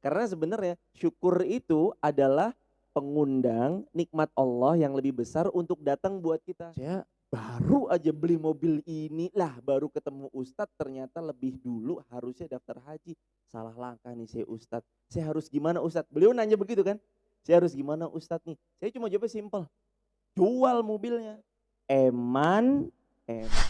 Karena sebenarnya syukur itu adalah pengundang nikmat Allah yang lebih besar untuk datang buat kita. Saya baru aja beli mobil ini, lah baru ketemu ustadz ternyata lebih dulu harusnya daftar haji. Salah langkah nih saya ustadz. Saya harus gimana ustadz? Beliau nanya begitu kan? Saya harus gimana ustadz nih? Saya cuma jawabnya simpel. Jual mobilnya. Eman, eman.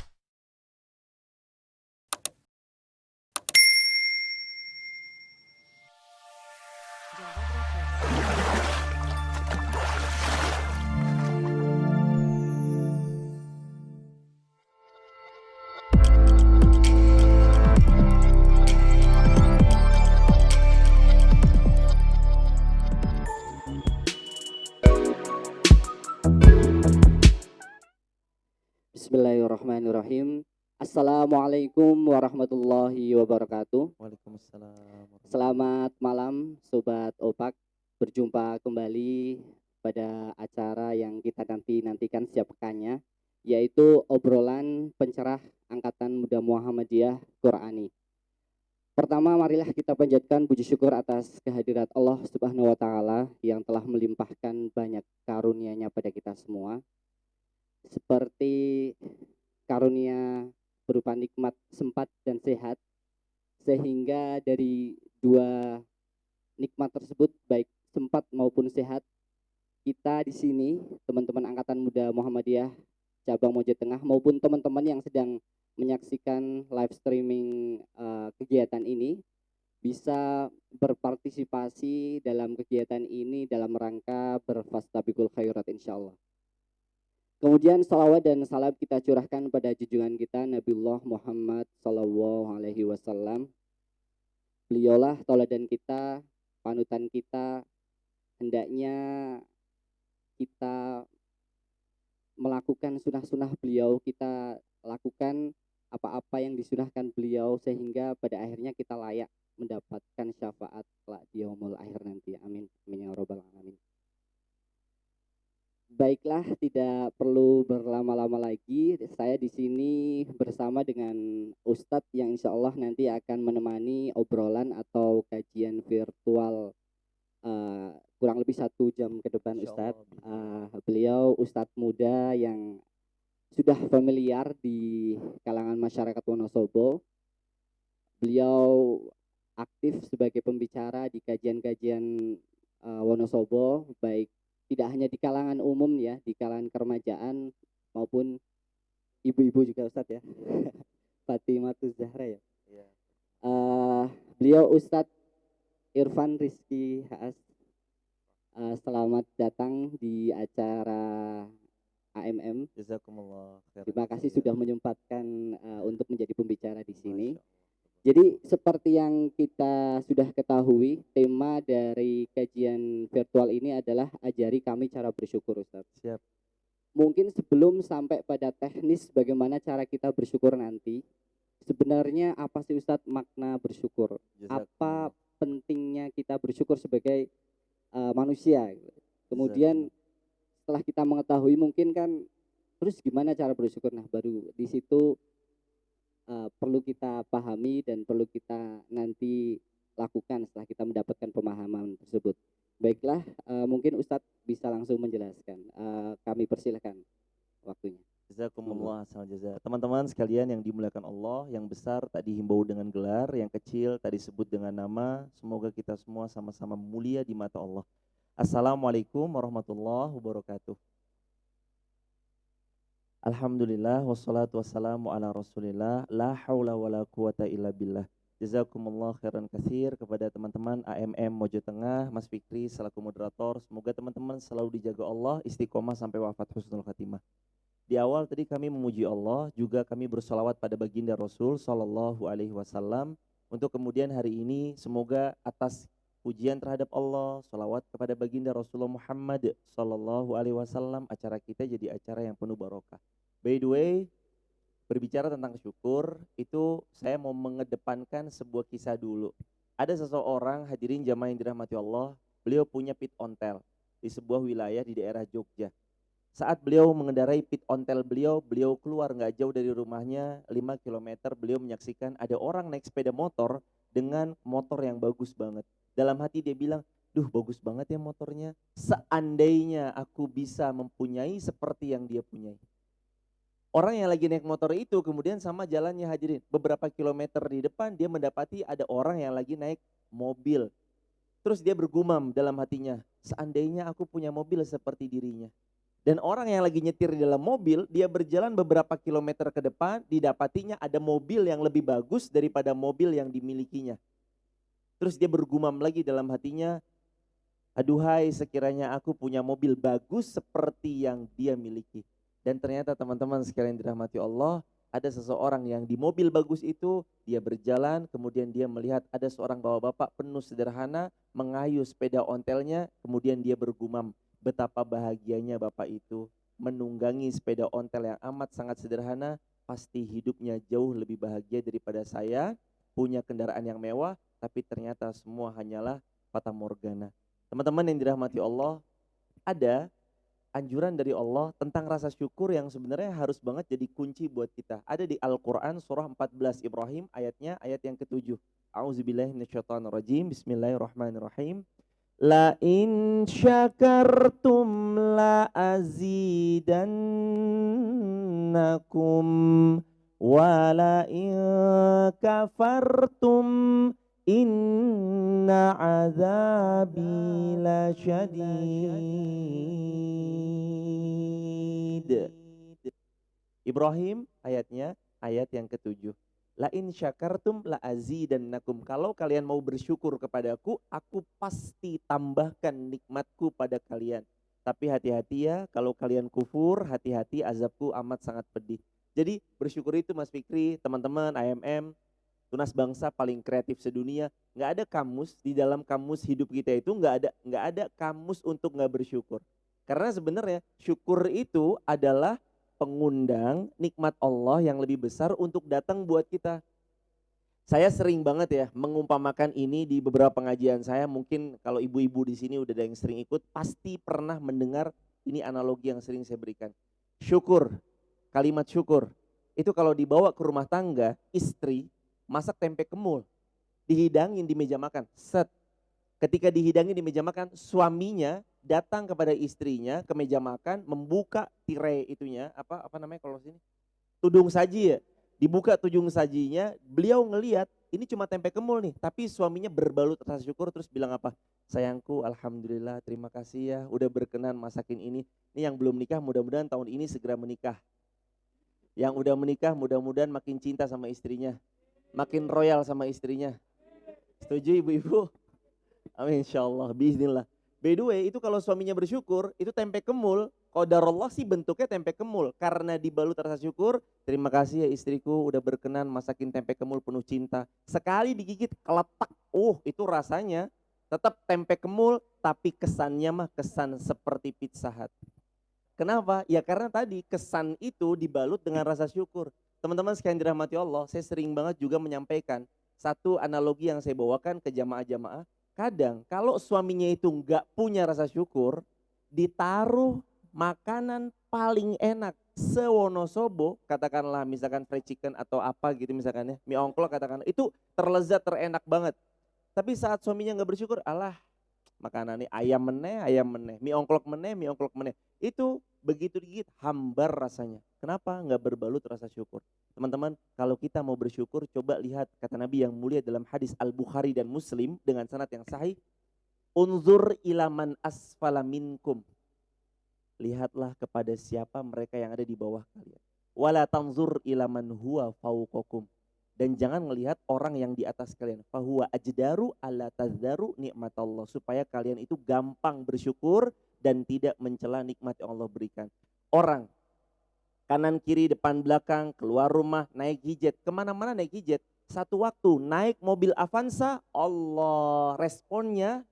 Bismillahirrahmanirrahim. Assalamualaikum warahmatullahi wabarakatuh. Waalaikumsalam. Selamat malam Sobat Opak. Berjumpa kembali pada acara yang kita nantikan setiap pekannya, yaitu obrolan pencerah Angkatan Muda Muhammadiyah Qurani. Pertama, marilah kita panjatkan puji syukur atas kehadirat Allah Subhanahu wa taala yang telah melimpahkan banyak karunia-Nya pada kita semua. Seperti karunia berupa nikmat sempat dan sehat, sehingga dari dua nikmat tersebut, baik sempat maupun sehat, kita di sini teman-teman Angkatan Muda Muhammadiyah cabang Mojo Tengah maupun teman-teman yang sedang menyaksikan live streaming kegiatan ini bisa berpartisipasi dalam kegiatan ini dalam rangka berfastabiqul khairat insyaallah. Kemudian salawat dan salam kita curahkan pada junjungan kita Nabiullah Muhammad Sallallahu Alaihi Wasallam. Beliaulah tauladan kita, panutan kita. Hendaknya kita melakukan sunah-sunah beliau, kita lakukan apa-apa yang disunahkan beliau sehingga pada akhirnya kita layak mendapatkan syafaat kelak di yaumul akhir nanti. Amin. Amin ya rabbal alamin. Baiklah, tidak perlu berlama-lama lagi. Saya di sini bersama dengan Ustadz yang insya Allah nanti akan menemani obrolan atau kajian virtual kurang lebih 1 jam ke depan Ustadz. Beliau Ustadz muda yang sudah familiar di kalangan masyarakat Wonosobo. Beliau aktif sebagai pembicara di kajian-kajian Wonosobo, baik tidak hanya di kalangan umum ya, di kalangan keremajaan maupun ibu-ibu juga Ustadz ya. Fatimatus Zahra ya. Beliau Ustadz Irfan Rizky Haas. Selamat datang di acara AMM. Jazakumullah khair. Terima kasih sudah menyempatkan untuk menjadi pembicara di sini. Jadi seperti yang kita sudah ketahui, tema dari kajian virtual ini adalah ajari kami cara bersyukur Ustaz. Siap. Mungkin sebelum sampai pada teknis bagaimana cara kita bersyukur nanti, sebenarnya apa sih Ustaz makna bersyukur? Apa pentingnya kita bersyukur sebagai manusia? Kemudian setelah kita mengetahui mungkin kan, terus gimana cara bersyukur? Nah baru di situ perlu kita pahami dan perlu kita nanti lakukan setelah kita mendapatkan pemahaman tersebut. Baiklah, mungkin Ustadz bisa langsung menjelaskan. Kami persilahkan waktunya. Jazakumullah asal jaza. Teman-teman sekalian yang dimuliakan Allah, yang besar tak dihimbau dengan gelar, yang kecil tak disebut dengan nama. Semoga kita semua sama-sama mulia di mata Allah. Assalamualaikum warahmatullahi wabarakatuh. Alhamdulillah wassalatu wassalamu ala rasulillah la haula wala quwata illa billah. Jazakumullah khairan katsir kepada teman-teman AMM Mojo Tengah, Mas Fikri selaku moderator. Semoga teman-teman selalu dijaga Allah, istiqomah sampai wafat husnul khatimah. Di awal tadi kami memuji Allah, juga kami bersolawat pada baginda Rasul Sallallahu Alaihi Wasallam. Untuk kemudian hari ini semoga atas pujian terhadap Allah, solawat kepada baginda Rasulullah Muhammad Sallallahu Alaihi Wasallam, acara kita jadi acara yang penuh barokah. By the way, berbicara tentang syukur, itu saya mau mengedepankan sebuah kisah dulu. Ada seseorang, hadirin jamaah yang dirahmati Allah, beliau punya pit ontel di sebuah wilayah di daerah Jogja. Saat beliau mengendarai pit ontel beliau keluar nggak jauh dari rumahnya 5 km, beliau menyaksikan ada orang naik sepeda motor dengan motor yang bagus banget. Dalam hati dia bilang, duh bagus banget ya motornya. Seandainya aku bisa mempunyai seperti yang dia punyai. Orang yang lagi naik motor itu kemudian sama jalannya hadirin. Beberapa kilometer di depan dia mendapati ada orang yang lagi naik mobil. Terus dia bergumam dalam hatinya, seandainya aku punya mobil seperti dirinya. Dan orang yang lagi nyetir di dalam mobil, dia berjalan beberapa kilometer ke depan, didapatinya ada mobil yang lebih bagus daripada mobil yang dimilikinya. Terus dia bergumam lagi dalam hatinya, aduhai sekiranya aku punya mobil bagus seperti yang dia miliki. Dan ternyata teman-teman sekalian dirahmati Allah, ada seseorang yang di mobil bagus itu, dia berjalan, kemudian dia melihat ada seorang bapak-bapak penuh sederhana, mengayuh sepeda ontelnya, kemudian dia bergumam, betapa bahagianya bapak itu, menunggangi sepeda ontel yang amat sangat sederhana, pasti hidupnya jauh lebih bahagia daripada saya, punya kendaraan yang mewah, tapi ternyata semua hanyalah fata morgana. Teman-teman yang dirahmati Allah, ada anjuran dari Allah tentang rasa syukur yang sebenarnya harus banget jadi kunci buat kita. Ada di Al-Quran surah 14 Ibrahim ayatnya ayat yang ke-7. A'udzubillahi minasyaitonirrajim. Bismillahirrahmanirrahim. La in syakartum la azidannakum wa la in kafartum inna azabi lasyadid. Ibrahim ayatnya ayat yang ke-7. La in syakartum la azidannakum. Kalau kalian mau bersyukur kepadaku, aku pasti tambahkan nikmatku pada kalian. Tapi hati-hati ya, kalau kalian kufur, hati-hati azabku amat sangat pedih. Jadi bersyukur itu Mas Fikri, teman-teman AMM, Tunas Bangsa paling kreatif sedunia, nggak ada kamus di dalam kamus hidup kita itu nggak ada kamus untuk nggak bersyukur. Karena sebenarnya syukur itu adalah pengundang nikmat Allah yang lebih besar untuk datang buat kita. Saya sering banget ya mengumpamakan ini di beberapa pengajian saya. Mungkin kalau ibu-ibu di sini udah ada yang sering ikut, pasti pernah mendengar ini analogi yang sering saya berikan. Syukur, kalimat syukur itu kalau dibawa ke rumah tangga, istri masak tempe kemul, dihidangin di meja makan. Set. Ketika dihidangin di meja makan, suaminya datang kepada istrinya ke meja makan, membuka tirai itunya, apa namanya kalau sini? Tudung saji ya. Dibuka tudung sajinya, beliau ngelihat ini cuma tempe kemul nih, tapi suaminya berbalut rasa syukur terus bilang apa? Sayangku, alhamdulillah, terima kasih ya udah berkenan masakin ini. Ini yang belum nikah mudah-mudahan tahun ini segera menikah. Yang udah menikah mudah-mudahan makin cinta sama istrinya. Makin royal sama istrinya. Setuju ibu-ibu? Amin insyaallah, biiznillah. By the way, itu kalau suaminya bersyukur, itu tempe kemul, qadarullah sih bentuknya tempe kemul. Karena dibalut rasa syukur, terima kasih ya istriku udah berkenan masakin tempe kemul penuh cinta. Sekali digigit, keletak, itu rasanya tetap tempe kemul, tapi kesannya mah kesan seperti Pizza Hut. Kenapa? Ya karena tadi kesan itu dibalut dengan rasa syukur. Teman-teman sekalian dirahmati Allah, saya sering banget juga menyampaikan satu analogi yang saya bawakan ke jamaah-jamaah. Kadang kalau suaminya itu nggak punya rasa syukur, ditaruh makanan paling enak sewonosobo, katakanlah misalkan fried chicken atau apa gitu misalkan ya, mie ongklok katakanlah, itu terlezat terenak banget. Tapi saat suaminya nggak bersyukur, alah makanan ini ayam meneh, mie ongklok meneh, itu begitu digigit hambar rasanya. Kenapa? Nggak berbalut rasa syukur. Teman-teman, kalau kita mau bersyukur, coba lihat kata Nabi yang mulia dalam hadis Al-Bukhari dan Muslim dengan sanad yang sahih. Unzur ilaman asfala minkum. Lihatlah kepada siapa mereka yang ada di bawah kalian. Wala tanzur ilaman huwa fauqakum. Dan jangan melihat orang yang di atas kalian. Fahuwa ajdaru ala tazdaru nikmatallah. Supaya kalian itu gampang bersyukur dan tidak mencela nikmat yang Allah berikan. Orang kanan kiri depan belakang keluar rumah naik hijet, kemana-mana naik hijet. Satu waktu naik mobil Avanza, Allah responnya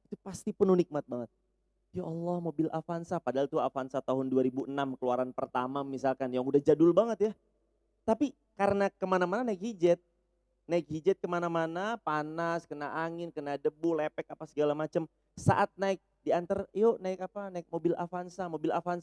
itu pasti penuh nikmat banget. Ya Allah mobil Avanza, padahal itu Avanza tahun 2006 keluaran pertama misalkan yang udah jadul banget ya. Tapi karena kemana-mana naik hijet kemana-mana panas, kena angin, kena debu, lepek apa segala macam. Saat naik diantar, yuk naik apa? Naik mobil Avanza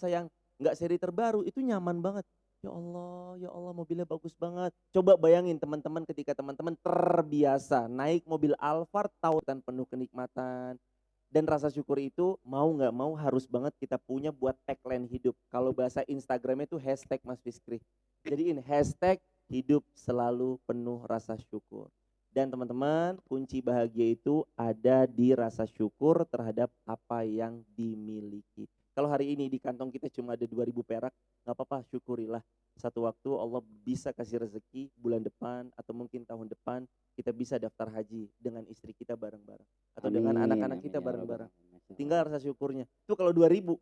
yang nggak seri terbaru, itu nyaman banget. Ya Allah mobilnya bagus banget. Coba bayangin teman-teman ketika teman-teman terbiasa naik mobil Alphard tahu kan penuh kenikmatan. Dan rasa syukur itu mau nggak mau harus banget kita punya buat tagline hidup. Kalau bahasa Instagramnya itu hashtag Mas Fiskri. Jadiin hashtag hidup selalu penuh rasa syukur. Dan teman-teman kunci bahagia itu ada di rasa syukur terhadap apa yang dimiliki. Kalau hari ini di kantong kita cuma ada 2.000 perak, nggak apa-apa, syukurilah. Satu waktu Allah bisa kasih rezeki bulan depan atau mungkin tahun depan kita bisa daftar haji dengan istri kita bareng-bareng atau dengan anak-anak kita bareng-bareng. Tinggal rasa syukurnya. Itu kalau 2.000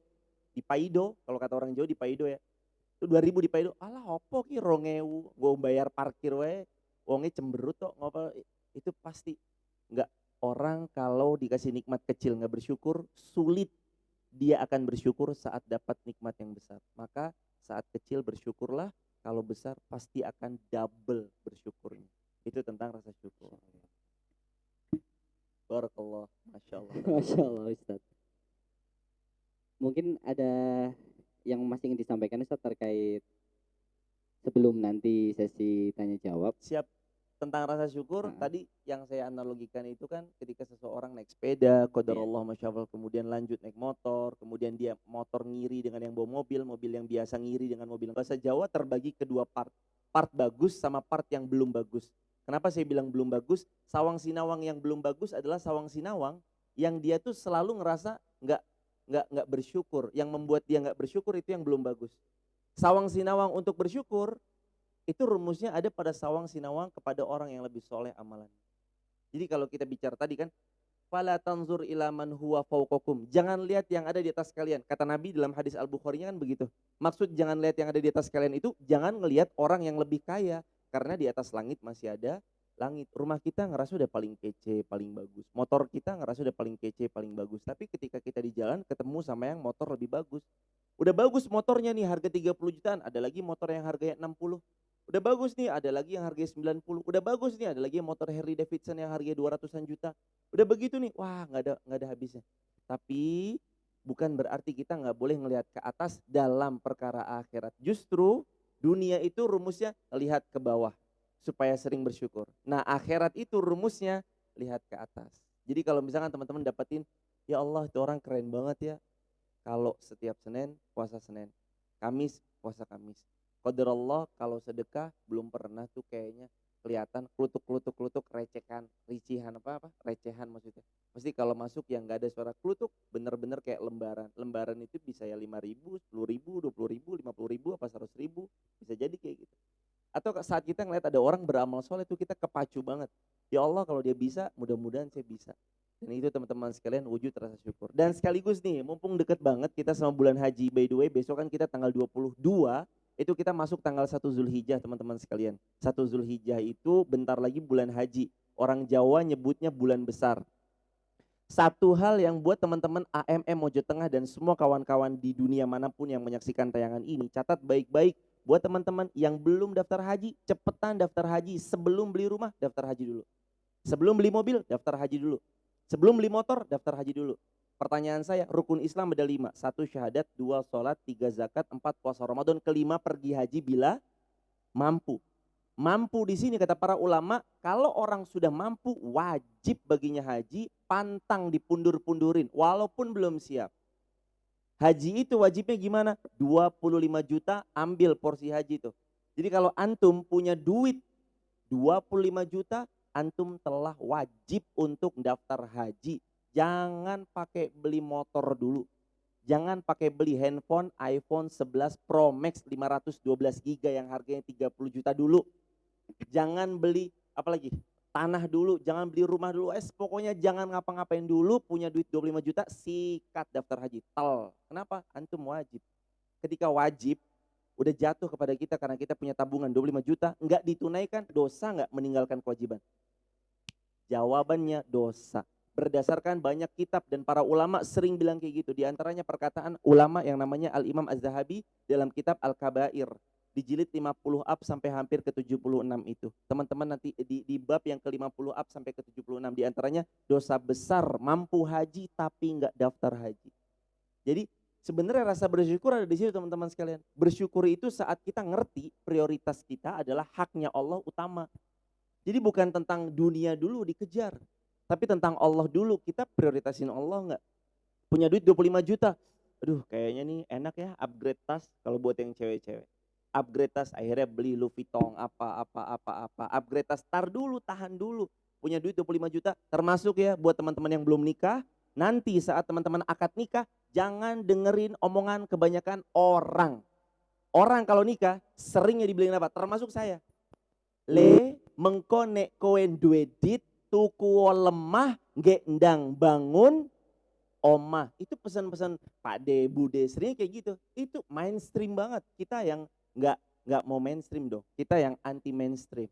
di Paido, kalau kata orang Jawa di Paido ya. Itu 2.000 di Paido, alah opo ki 2.000, gue bayar parkir wae, wongnya cemberut kok, ngopo. Itu pasti nggak, orang kalau dikasih nikmat kecil nggak bersyukur, sulit dia akan bersyukur saat dapat nikmat yang besar. Maka saat kecil bersyukurlah, kalau besar pasti akan double bersyukurnya. Itu tentang rasa syukur. Barakallah, Masya Allah. Masya Allah Ustaz. Mungkin ada yang masih ingin disampaikan Ustaz terkait sebelum nanti sesi tanya jawab. Siap. Tentang rasa syukur, tadi yang saya analogikan itu kan ketika seseorang naik sepeda, qadarullah masyaallah, kemudian lanjut naik motor, kemudian dia motor ngiri dengan yang bawa mobil, mobil yang biasa ngiri dengan mobil. Bahasa Jawa terbagi kedua part bagus sama part yang belum bagus. Kenapa saya bilang belum bagus? Sawang sinawang yang belum bagus adalah sawang sinawang yang dia tuh selalu ngerasa nggak bersyukur. Yang membuat dia nggak bersyukur itu yang belum bagus. Sawang sinawang untuk bersyukur itu rumusnya ada pada sawang sinawang kepada orang yang lebih soleh amalan. Jadi kalau kita bicara tadi kan, fala tanzur ila man huwa fauqakum. Jangan lihat yang ada di atas kalian. Kata Nabi dalam hadis Al-Bukhari-nya kan begitu. Maksud jangan lihat yang ada di atas kalian itu, jangan ngelihat orang yang lebih kaya. Karena di atas langit masih ada langit. Rumah kita ngerasa udah paling kece, paling bagus. Motor kita ngerasa udah paling kece, paling bagus. Tapi ketika kita di jalan ketemu sama yang motor lebih bagus. Udah bagus motornya nih harga 30 jutaan, ada lagi motor yang harganya 60. Udah bagus nih, ada lagi yang harganya 90. Udah bagus nih, ada lagi yang motor Harley Davidson yang harganya 200-an juta. Udah begitu nih, wah nggak ada habisnya. Tapi bukan berarti kita nggak boleh ngelihat ke atas dalam perkara akhirat. Justru dunia itu rumusnya lihat ke bawah supaya sering bersyukur. Nah akhirat itu rumusnya lihat ke atas. Jadi kalau misalkan teman-teman dapetin, ya Allah itu orang keren banget ya. Kalau setiap Senin puasa Senin, Kamis puasa Kamis. Qadarullah kalau sedekah belum pernah tuh kayaknya kelihatan klutuk recehan, recehan maksudnya. Mesti kalau masuk yang nggak ada suara klutuk, bener-bener kayak lembaran. Lembaran itu bisa ya 5.000, 10.000, 20.000, 50.000, apa 100.000, bisa jadi kayak gitu. Atau saat kita ngeliat ada orang beramal soleh itu kita kepacu banget. Ya Allah kalau dia bisa, mudah-mudahan saya bisa. Dan itu teman-teman sekalian wujud rasa syukur. Dan sekaligus nih, mumpung deket banget kita sama bulan haji, by the way besok kan kita tanggal 22, itu kita masuk tanggal 1 Zulhijjah teman-teman sekalian. 1 Zulhijjah itu bentar lagi bulan haji. Orang Jawa nyebutnya bulan besar. Satu hal yang buat teman-teman AMM Mojo Tengah dan semua kawan-kawan di dunia manapun yang menyaksikan tayangan ini, catat baik-baik. Buat teman-teman yang belum daftar haji, cepetan daftar haji. Sebelum beli rumah, daftar haji dulu. Sebelum beli mobil, daftar haji dulu. Sebelum beli motor, daftar haji dulu. Pertanyaan saya, rukun Islam ada 5. 1 syahadat, 2 sholat, 3 zakat, 4 puasa Ramadan, kelima pergi haji bila mampu. Mampu di sini kata para ulama, kalau orang sudah mampu wajib baginya haji, pantang dipundur-pundurin walaupun belum siap. Haji itu wajibnya gimana? 25 juta ambil porsi haji itu. Jadi kalau antum punya duit 25 juta, antum telah wajib untuk daftar haji. Jangan pakai beli motor dulu. Jangan pakai beli handphone iPhone 11 Pro Max 512 GB yang harganya 30 juta dulu. Jangan beli apalagi tanah dulu, jangan beli rumah dulu. Pokoknya jangan ngapa-ngapain dulu, punya duit 25 juta, sikat daftar haji. Kenapa? Antum wajib. Ketika wajib, udah jatuh kepada kita karena kita punya tabungan 25 juta, enggak ditunaikan, dosa enggak meninggalkan kewajiban? Jawabannya dosa. Berdasarkan banyak kitab dan para ulama sering bilang kayak gitu. Di antaranya perkataan ulama yang namanya Al-Imam Az-Zahabi dalam kitab Al-Kabair. Di jilid 50 up sampai hampir ke 76 itu. Teman-teman nanti di bab yang ke 50 up sampai ke 76. Di antaranya dosa besar mampu haji tapi enggak daftar haji. Jadi Sebenarnya rasa bersyukur ada di situ teman-teman sekalian. Bersyukur itu saat kita ngerti prioritas kita adalah haknya Allah utama. Jadi bukan tentang dunia dulu dikejar, tapi tentang Allah dulu. Kita prioritasin Allah nggak? Punya duit 25 juta. Aduh kayaknya nih enak ya upgrade tas kalau buat yang cewek-cewek. Upgrade tas akhirnya beli Louis Vuitton apa. Upgrade tas tar dulu, tahan dulu. Punya duit 25 juta termasuk ya buat teman-teman yang belum nikah. Nanti saat teman-teman akad nikah jangan dengerin omongan kebanyakan orang. Orang kalau nikah seringnya dibilang apa? Termasuk saya. Le mengko nek koen duwe dit tuku lemah nggak ndang bangun omah. Itu pesan-pesan Pak De, Bude seringnya kayak gitu. Itu mainstream banget. Kita yang nggak mau mainstream dong. Kita yang anti mainstream.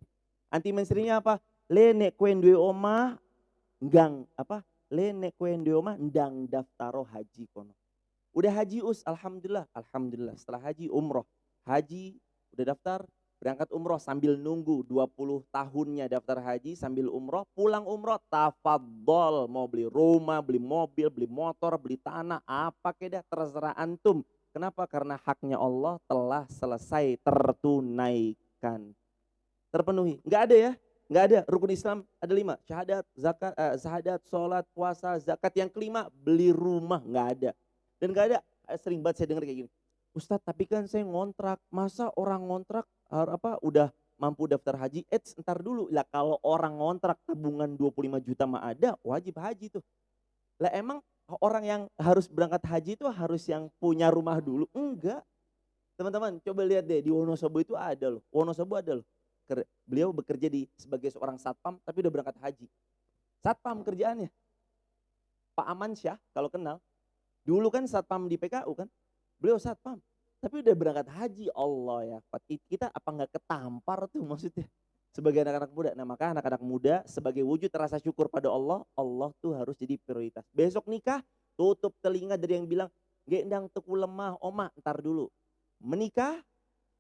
Anti mainstreamnya apa? Le nek koen duwe omah ngang apa? Le nek koen duwe omah ndang daftaro haji kono. Udah haji alhamdulillah, alhamdulillah. Setelah haji umroh, haji udah daftar, berangkat umroh sambil nunggu 20 tahunnya daftar haji sambil umroh, pulang umroh tafadhol, mau beli rumah, beli mobil, beli motor, beli tanah, apa keda terserah antum. Kenapa? Karena haknya Allah telah selesai tertunaikan, terpenuhi. Nggak ada ya, nggak ada. Rukun Islam ada 5, syahadat, zakat, syahadat, sholat, puasa, zakat. Yang kelima beli rumah, nggak ada. Dan nggak ada, sering banget saya dengar kayak gini, Ustadz tapi kan saya ngontrak, masa orang ngontrak udah mampu daftar haji? Ntar dulu lah, kalau orang ngontrak tabungan 25 juta mah ada, wajib haji tuh. Lah emang orang yang harus berangkat haji itu harus yang punya rumah dulu? Enggak. Teman-teman coba lihat deh, di Wonosobo itu ada loh. Wonosobo ada loh. Beliau bekerja sebagai seorang satpam tapi udah berangkat haji. Satpam kerjaannya. Pak Aman Syah kalau kenal. Dulu kan satpam di PKU kan. Beliau satpam. Tapi udah berangkat haji. Allah ya. Kita apa nggak ketampar tuh maksudnya. Sebagai anak-anak muda. Nah maka anak-anak muda sebagai wujud rasa syukur pada Allah. Allah tuh harus jadi prioritas. Besok nikah tutup telinga dari yang bilang. Gendang teku lemah omah ntar dulu. Menikah.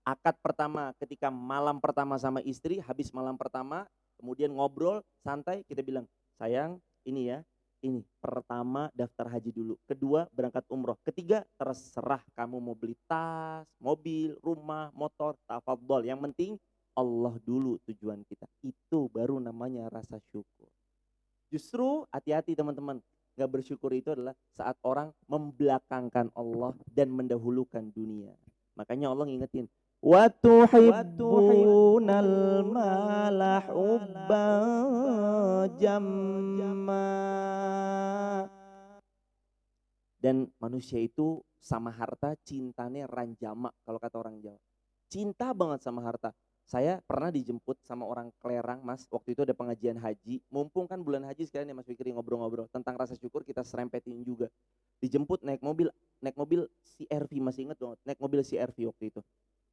Akad pertama ketika malam pertama sama istri, habis malam pertama, kemudian ngobrol santai, kita bilang, sayang ini ya, ini pertama daftar haji dulu, kedua berangkat umroh, ketiga terserah kamu mau beli tas, mobil, rumah, motor, tafadhol, yang penting Allah dulu tujuan kita. Itu baru namanya rasa syukur. Justru hati-hati teman-teman, gak bersyukur itu adalah saat orang membelakangkan Allah dan mendahulukan dunia. Makanya Allah ngingetin, wa tuhibbunal mala hubban jamma. Dan manusia itu sama harta cintanya ranjama kalau kata orang Jawa. Cinta banget sama harta. Saya pernah dijemput sama orang Klerang, Mas. Waktu itu ada pengajian haji. Mumpung kan bulan haji sekalian ya Mas Fikri ngobrol-ngobrol tentang rasa syukur, kita serempetin juga. Dijemput naik mobil CR-V, masih inget banget. Naik mobil CR-V waktu itu.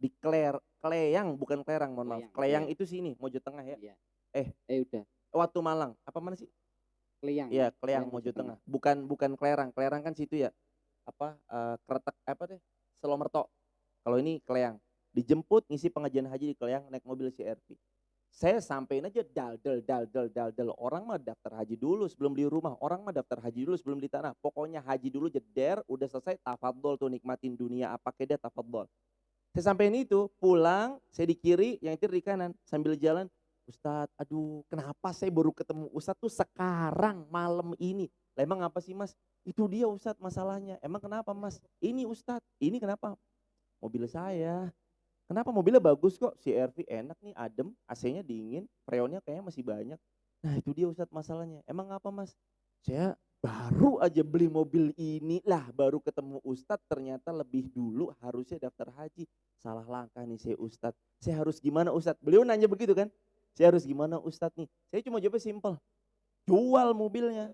Di Kleyang, bukan Klerang, mohon maaf. Kleyang itu sini, Mojo Tengah ya. Iya. Udah. Waktu Malang, apa mana sih? Kleyang. Iya, Kleyang Mojo Tengah. Bukan Klerang. Klerang kan situ ya. Kretek Selomerto. Kalau ini Kleyang. Dijemput ngisi pengajian haji di Kleyang, naik mobil CR-V. Saya sampein aja dal. Orang mah daftar haji dulu sebelum beli rumah. Orang mah daftar haji dulu sebelum beli tanah. Pokoknya haji dulu jeder, udah selesai tafadhol tuh nikmatin dunia apa keda tafadhol. Saya sampein itu, pulang, saya di kiri, yang nyetir di kanan. Sambil jalan, Ustadz, aduh kenapa saya baru ketemu Ustadz tuh sekarang, malam ini. Lah emang apa sih Mas? Itu dia Ustadz masalahnya. Emang kenapa Mas? Ini Ustadz, ini kenapa? Mobil saya. Kenapa? Mobilnya bagus kok, CR-V enak nih, adem, AC-nya dingin, freonnya kayaknya masih banyak. Nah itu dia Ustadz masalahnya. Emang apa Mas? Saya baru aja beli mobil ini lah, baru ketemu Ustadz, ternyata lebih dulu harusnya daftar haji. Salah langkah nih saya Ustadz. Saya harus gimana Ustadz? Beliau nanya begitu kan? Saya harus gimana Ustadz nih? Saya cuma jawabnya simpel. Jual mobilnya.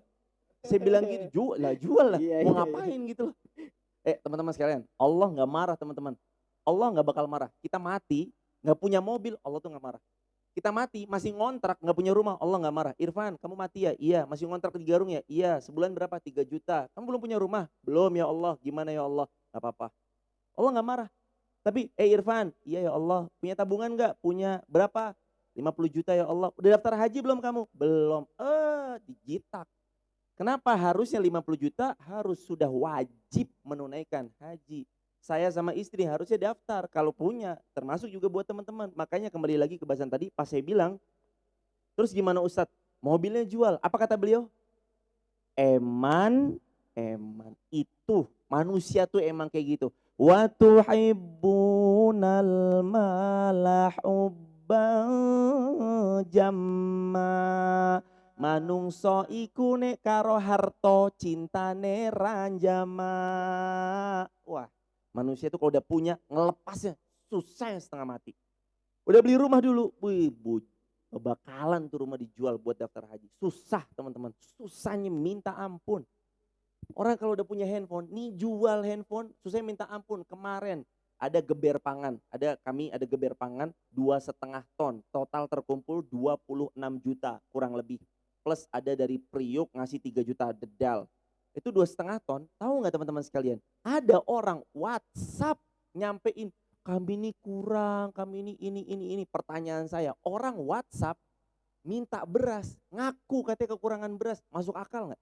Saya bilang gitu, jual lah. Mau ngapain gitu loh. Teman-teman sekalian, Allah gak marah teman-teman. Allah gak bakal marah. Kita mati, gak punya mobil, Allah tuh gak marah. Kita mati, masih ngontrak, gak punya rumah, Allah gak marah. Irfan, kamu mati ya? Iya. Masih ngontrak di Garung ya? Iya. Sebulan berapa? 3 juta. Kamu belum punya rumah? Belum ya Allah. Gimana ya Allah? Gak apa-apa. Allah gak marah. Tapi, Irfan, iya ya Allah. Punya tabungan gak? Punya berapa? 50 juta ya Allah. Udah daftar haji belum kamu? Belum. Digitak. Kenapa harusnya 50 juta? Harus sudah wajib menunaikan haji. Saya sama istri harusnya daftar kalau punya, termasuk juga buat teman-teman. Makanya kembali lagi ke bahasan tadi, pas saya bilang, terus gimana Ustadz? Mobilnya jual. Apa kata beliau? Eman itu manusia tuh emang kayak gitu. Wa tuhibbunal mala hubban jamma. Manungso iku nek karo harto cintane ranjama. Wah, manusia tuh kalau udah punya ngelepasnya susah yang setengah mati. Udah beli rumah dulu, wih, bakalan tuh rumah dijual buat daftar haji. Susah teman-teman, susahnya minta ampun. Orang kalau udah punya handphone, nih jual handphone, susahnya minta ampun. Kemarin ada geber pangan, kami ada geber pangan 2,5 ton, total terkumpul 26 juta kurang lebih. Plus ada dari Priuk ngasih 3 juta dedal. Itu 2,5 ton, tahu nggak teman-teman sekalian? Ada orang WhatsApp nyampein, kami ini kurang, kami ini. Pertanyaan saya, orang WhatsApp minta beras, ngaku katanya kekurangan beras, masuk akal nggak?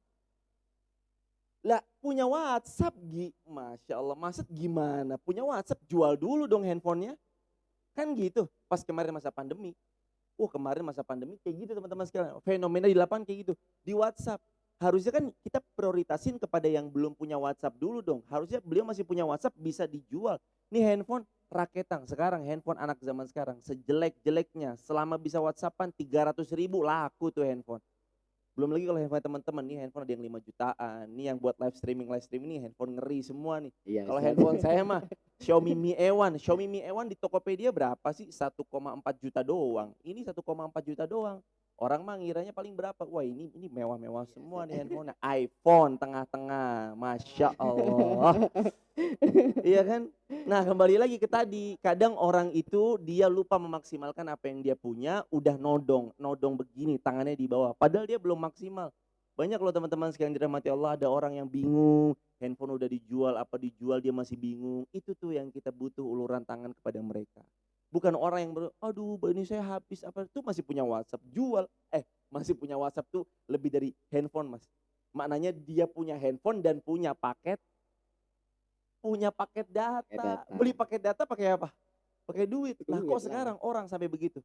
Lah punya WhatsApp, Masya Allah, maksud gimana? Punya WhatsApp, jual dulu dong handphonenya. Kan gitu, pas kemarin masa pandemi. Kemarin masa pandemi kayak gitu teman-teman sekalian. Fenomena di lapangan kayak gitu, di WhatsApp. Harusnya kan kita prioritasin kepada yang belum punya WhatsApp dulu dong. Harusnya beliau masih punya WhatsApp bisa dijual. Nih handphone raketang sekarang, handphone anak zaman sekarang sejelek-jeleknya selama bisa WhatsAppan 300.000 laku tuh handphone. Belum lagi kalau handphone teman-teman nih, handphone ada yang 5 jutaan. Nih yang buat live streaming nih handphone ngeri semua nih. Iya, Kalau Ustaz. handphone saya mah Xiaomi Mi E1. Xiaomi Mi E1 di Tokopedia berapa sih? 1,4 juta doang. Ini 1,4 juta doang. Orang mah ngiranya paling berapa? Wah ini mewah-mewah semua nih handphone. iPhone tengah-tengah. Masya Allah. Iya kan? Nah kembali lagi ke tadi, kadang orang itu dia lupa memaksimalkan apa yang dia punya, udah nodong begini tangannya di bawah, padahal dia belum maksimal. Banyak loh teman-teman sekalian dirahmati Allah, ada orang yang bingung, handphone udah dijual, apa dijual dia masih bingung. Itu tuh yang kita butuh uluran tangan kepada mereka. Bukan orang yang aduh ini saya habis apa, tuh masih punya WhatsApp, jual. Masih punya WhatsApp tuh lebih dari handphone mas. Maknanya dia punya handphone dan punya paket data. Beli paket data pakai apa? Pakai duit. Lah kok sekarang orang sampai begitu?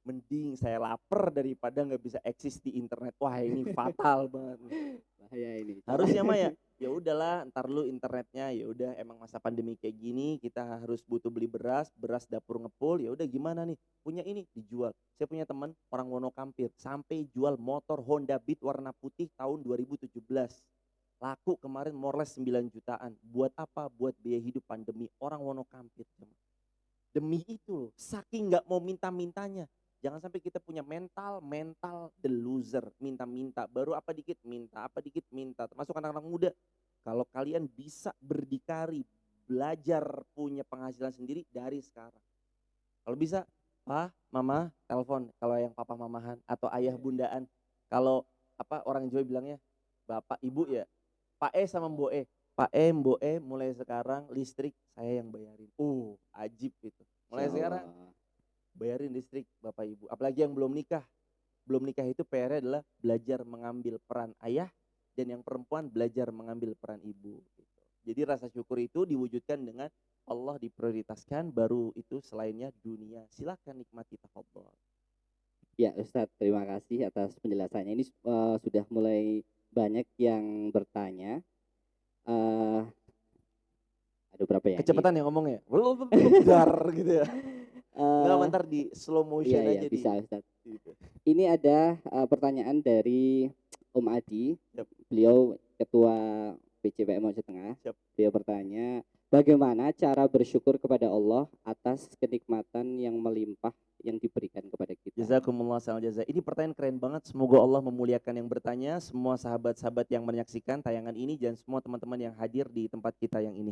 Mending saya lapar daripada nggak bisa eksis di internet. Wah ini fatal banget. Bahaya ini. Harusnya mah ya udahlah, ntar lu internetnya ya udah, emang masa pandemi kayak gini kita harus butuh beli beras dapur ngepul, ya udah gimana nih? Punya ini dijual. Saya punya teman orang Wonokampir sampai jual motor Honda Beat warna putih tahun 2017. Laku kemarin more less 9 jutaan. Buat apa? Buat biaya hidup pandemi. Orang Wonokampir. Demi itu loh, saking nggak mau minta-mintanya. Jangan sampai kita punya mental the loser. Minta-minta, baru apa dikit minta. Termasuk anak-anak muda. Kalau kalian bisa berdikari, belajar punya penghasilan sendiri dari sekarang. Kalau bisa, Pak, Mama, telepon. Kalau yang papa mamahan atau ayah bundaan. Kalau orang Jawa bilangnya, Bapak, Ibu ya. Pak E sama Mbok E. Pak E, Mbok E mulai sekarang listrik saya yang bayarin. Ajib itu. Mulai sekarang bayarin listrik Bapak Ibu. Apalagi yang belum nikah. Belum nikah itu PR adalah belajar mengambil peran ayah dan yang perempuan belajar mengambil peran ibu. Gitu. Jadi rasa syukur itu diwujudkan dengan Allah diprioritaskan, baru itu selainnya dunia. Silakan nikmati, tafadhol. Ya Ustadz, terima kasih atas penjelasannya. Ini sudah mulai banyak yang bertanya. Ada berapa ya? Kecepatan ya ngomongnya. Bentar gitu ya. Enggak, bentar di slow motion aja. Iya, bisa Ustadz. Gitu. Ini ada pertanyaan dari Om Adi. Siap. Beliau Ketua PCPM Mojok Tengah. Siap. Beliau bertanya, bagaimana cara bersyukur kepada Allah atas kenikmatan yang melimpah yang diberikan kepada kita? Jazakumullah khairan jazaa. Ini pertanyaan keren banget. Semoga Allah memuliakan yang bertanya, semua sahabat-sahabat yang menyaksikan tayangan ini, dan semua teman-teman yang hadir di tempat kita yang ini.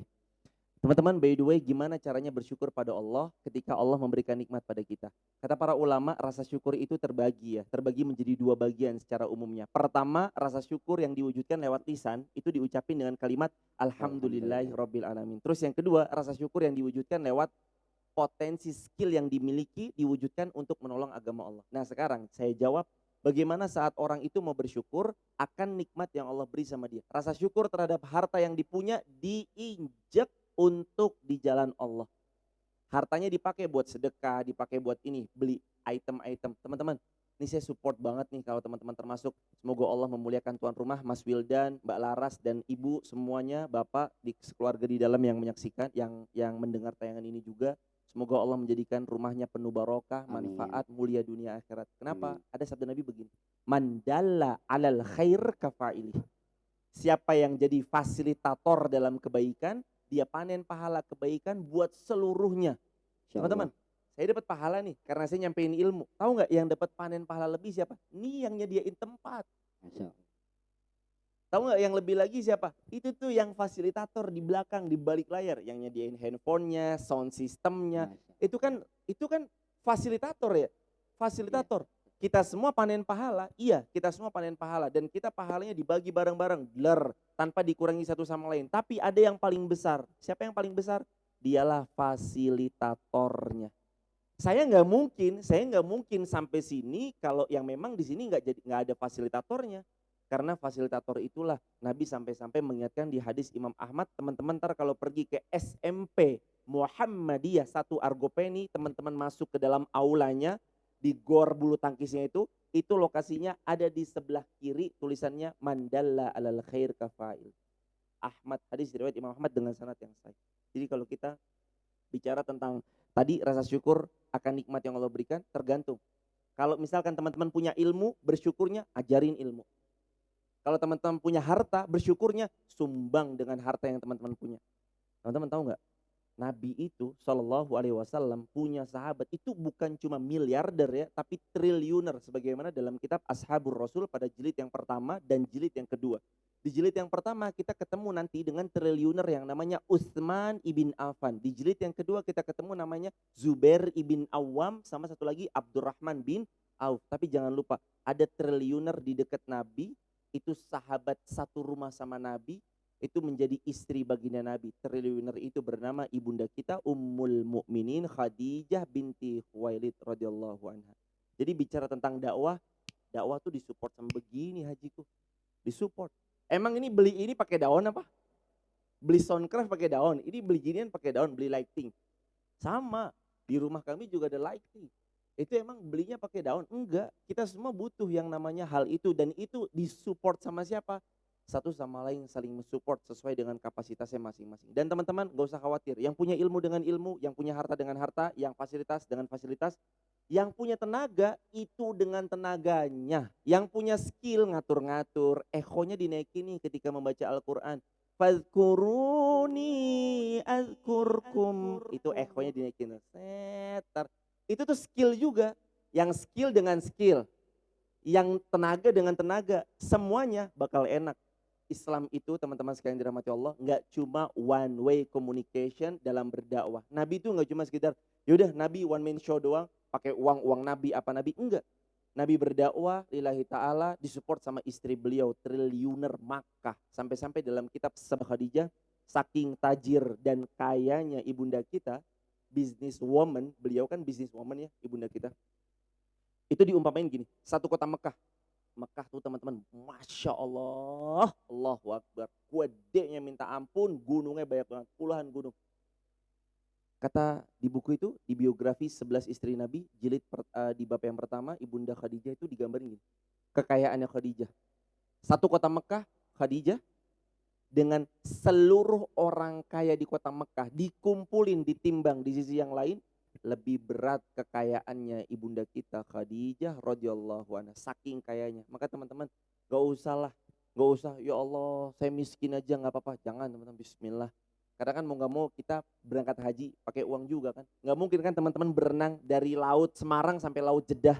Teman-teman, by the way, gimana caranya bersyukur pada Allah ketika Allah memberikan nikmat pada kita? Kata para ulama, rasa syukur itu terbagi menjadi 2 bagian secara umumnya. Pertama, rasa syukur yang diwujudkan lewat lisan, itu diucapin dengan kalimat Alhamdulillahirabbil alamin. Terus yang kedua, rasa syukur yang diwujudkan lewat potensi skill yang dimiliki, diwujudkan untuk menolong agama Allah. Nah sekarang saya jawab Bagaimana saat orang itu mau bersyukur akan nikmat yang Allah beri sama dia. Rasa syukur terhadap harta yang dipunya diinjek untuk di jalan Allah. Hartanya dipakai buat sedekah, dipakai buat ini, beli item-item. Teman-teman, ini saya support banget nih kalau teman-teman termasuk. Semoga Allah memuliakan tuan rumah, Mas Wildan, Mbak Laras, dan Ibu semuanya, Bapak, di sekeluarga di dalam yang menyaksikan, yang mendengar tayangan ini juga. Semoga Allah menjadikan rumahnya penuh barokah, Amin. manfaat, mulia dunia akhirat. Kenapa? Amin. Ada sabda Nabi begini, mandalla alal khair kafailih. Siapa yang jadi fasilitator dalam kebaikan, dia panen pahala kebaikan buat seluruhnya. Teman-teman, saya dapat pahala nih karena saya nyampein ilmu. Tahu nggak yang dapat panen pahala lebih siapa? Nih yang nyediain tempat. Tahu nggak yang lebih lagi siapa? Itu tuh yang fasilitator di belakang, di balik layar, yang nyediain handphonenya, sound systemnya. Itu kan fasilitator ya, fasilitator. Kita semua panen pahala, iya kita semua panen pahala. Dan kita pahalanya dibagi bareng-bareng, tanpa dikurangi satu sama lain. Tapi ada yang paling besar. Siapa yang paling besar? Dialah fasilitatornya. Saya nggak mungkin sampai sini kalau yang memang di sini nggak ada fasilitatornya. Karena fasilitator itulah Nabi sampai-sampai mengingatkan di hadis Imam Ahmad, teman-teman ntar kalau pergi ke SMP Muhammadiyah 1 Argopeni, teman-teman masuk ke dalam aulanya, di gor bulu tangkisnya itu lokasinya ada di sebelah kiri, tulisannya mandalla alal khair kafail. Ahmad, hadis riwayat Imam Ahmad dengan sanad yang sahih. Jadi kalau kita bicara tentang tadi rasa syukur akan nikmat yang Allah berikan, tergantung. Kalau misalkan teman-teman punya ilmu, bersyukurnya ajarin ilmu. Kalau teman-teman punya harta, bersyukurnya sumbang dengan harta yang teman-teman punya. Teman-teman tahu nggak? Nabi itu Shallallahu Alaihi Wasallam punya sahabat itu bukan cuma miliarder ya, tapi triliuner. Sebagaimana dalam kitab Ashabur Rasul pada jilid yang pertama dan jilid yang kedua. Di jilid yang pertama kita ketemu nanti dengan triliuner yang namanya Utsman ibn Affan. Di jilid yang kedua kita ketemu namanya Zubair ibn Awam, sama satu lagi Abdurrahman bin Auf. Tapi jangan lupa ada triliuner di dekat Nabi, itu sahabat satu rumah sama Nabi, itu menjadi istri baginda Nabi. Triliuner itu bernama ibunda kita Ummul Mukminin Khadijah binti Khuwailid radhiyallahu anha. Jadi bicara tentang dakwah tuh disupport sama begini hajiku. Disupport. Emang ini beli ini pakai daun apa? Beli soundcraft pakai daun, ini beli ginian pakai daun, beli lighting. Sama, di rumah kami juga ada lighting. Itu emang belinya pakai daun? Enggak, kita semua butuh yang namanya hal itu, dan itu disupport sama siapa? Satu sama lain saling mensupport sesuai dengan kapasitasnya masing-masing. Dan teman-teman gak usah khawatir, yang punya ilmu dengan ilmu, yang punya harta dengan harta, yang fasilitas dengan fasilitas, yang punya tenaga itu dengan tenaganya, yang punya skill ngatur-ngatur, ekonya dinaikin nih ketika membaca Al-Quran. Fadhkuruni azkurkum, itu ekonya dinaikin. Setar. Itu tuh skill juga, yang skill dengan skill, yang tenaga dengan tenaga, semuanya bakal enak. Islam itu teman-teman sekalian dirahmati Allah, nggak cuma one way communication dalam berdakwah. Nabi itu nggak cuma sekedar, yaudah Nabi one man show doang, pakai uang Nabi apa Nabi, enggak. Nabi berdakwah lillahi ta'ala, disupport sama istri beliau, triliuner Makkah. Sampai-sampai dalam kitab Sabah Khadijah, saking tajir dan kayanya ibunda kita, business woman, beliau kan business woman ya ibunda kita. Itu diumpamain gini, satu kota Mekah tuh teman-teman, Masya Allah, Allahu Akbar, gedenya minta ampun, gunungnya banyak banget, puluhan gunung. Kata di buku itu, di biografi 11 istri Nabi, jilid di bab yang pertama, ibunda Khadijah itu digambarin gini, kekayaannya Khadijah. Satu kota Mekah, Khadijah, dengan seluruh orang kaya di kota Mekah, dikumpulin, ditimbang di sisi yang lain, lebih berat kekayaannya ibunda kita Khadijah radhiyallahu anha, saking kayanya. Maka teman-teman gak usah, ya Allah saya miskin aja nggak apa-apa. Jangan teman-teman, bismillah. Karena kan mau nggak mau kita berangkat haji pakai uang juga kan. Nggak mungkin kan teman-teman berenang dari laut Semarang sampai laut Jeddah,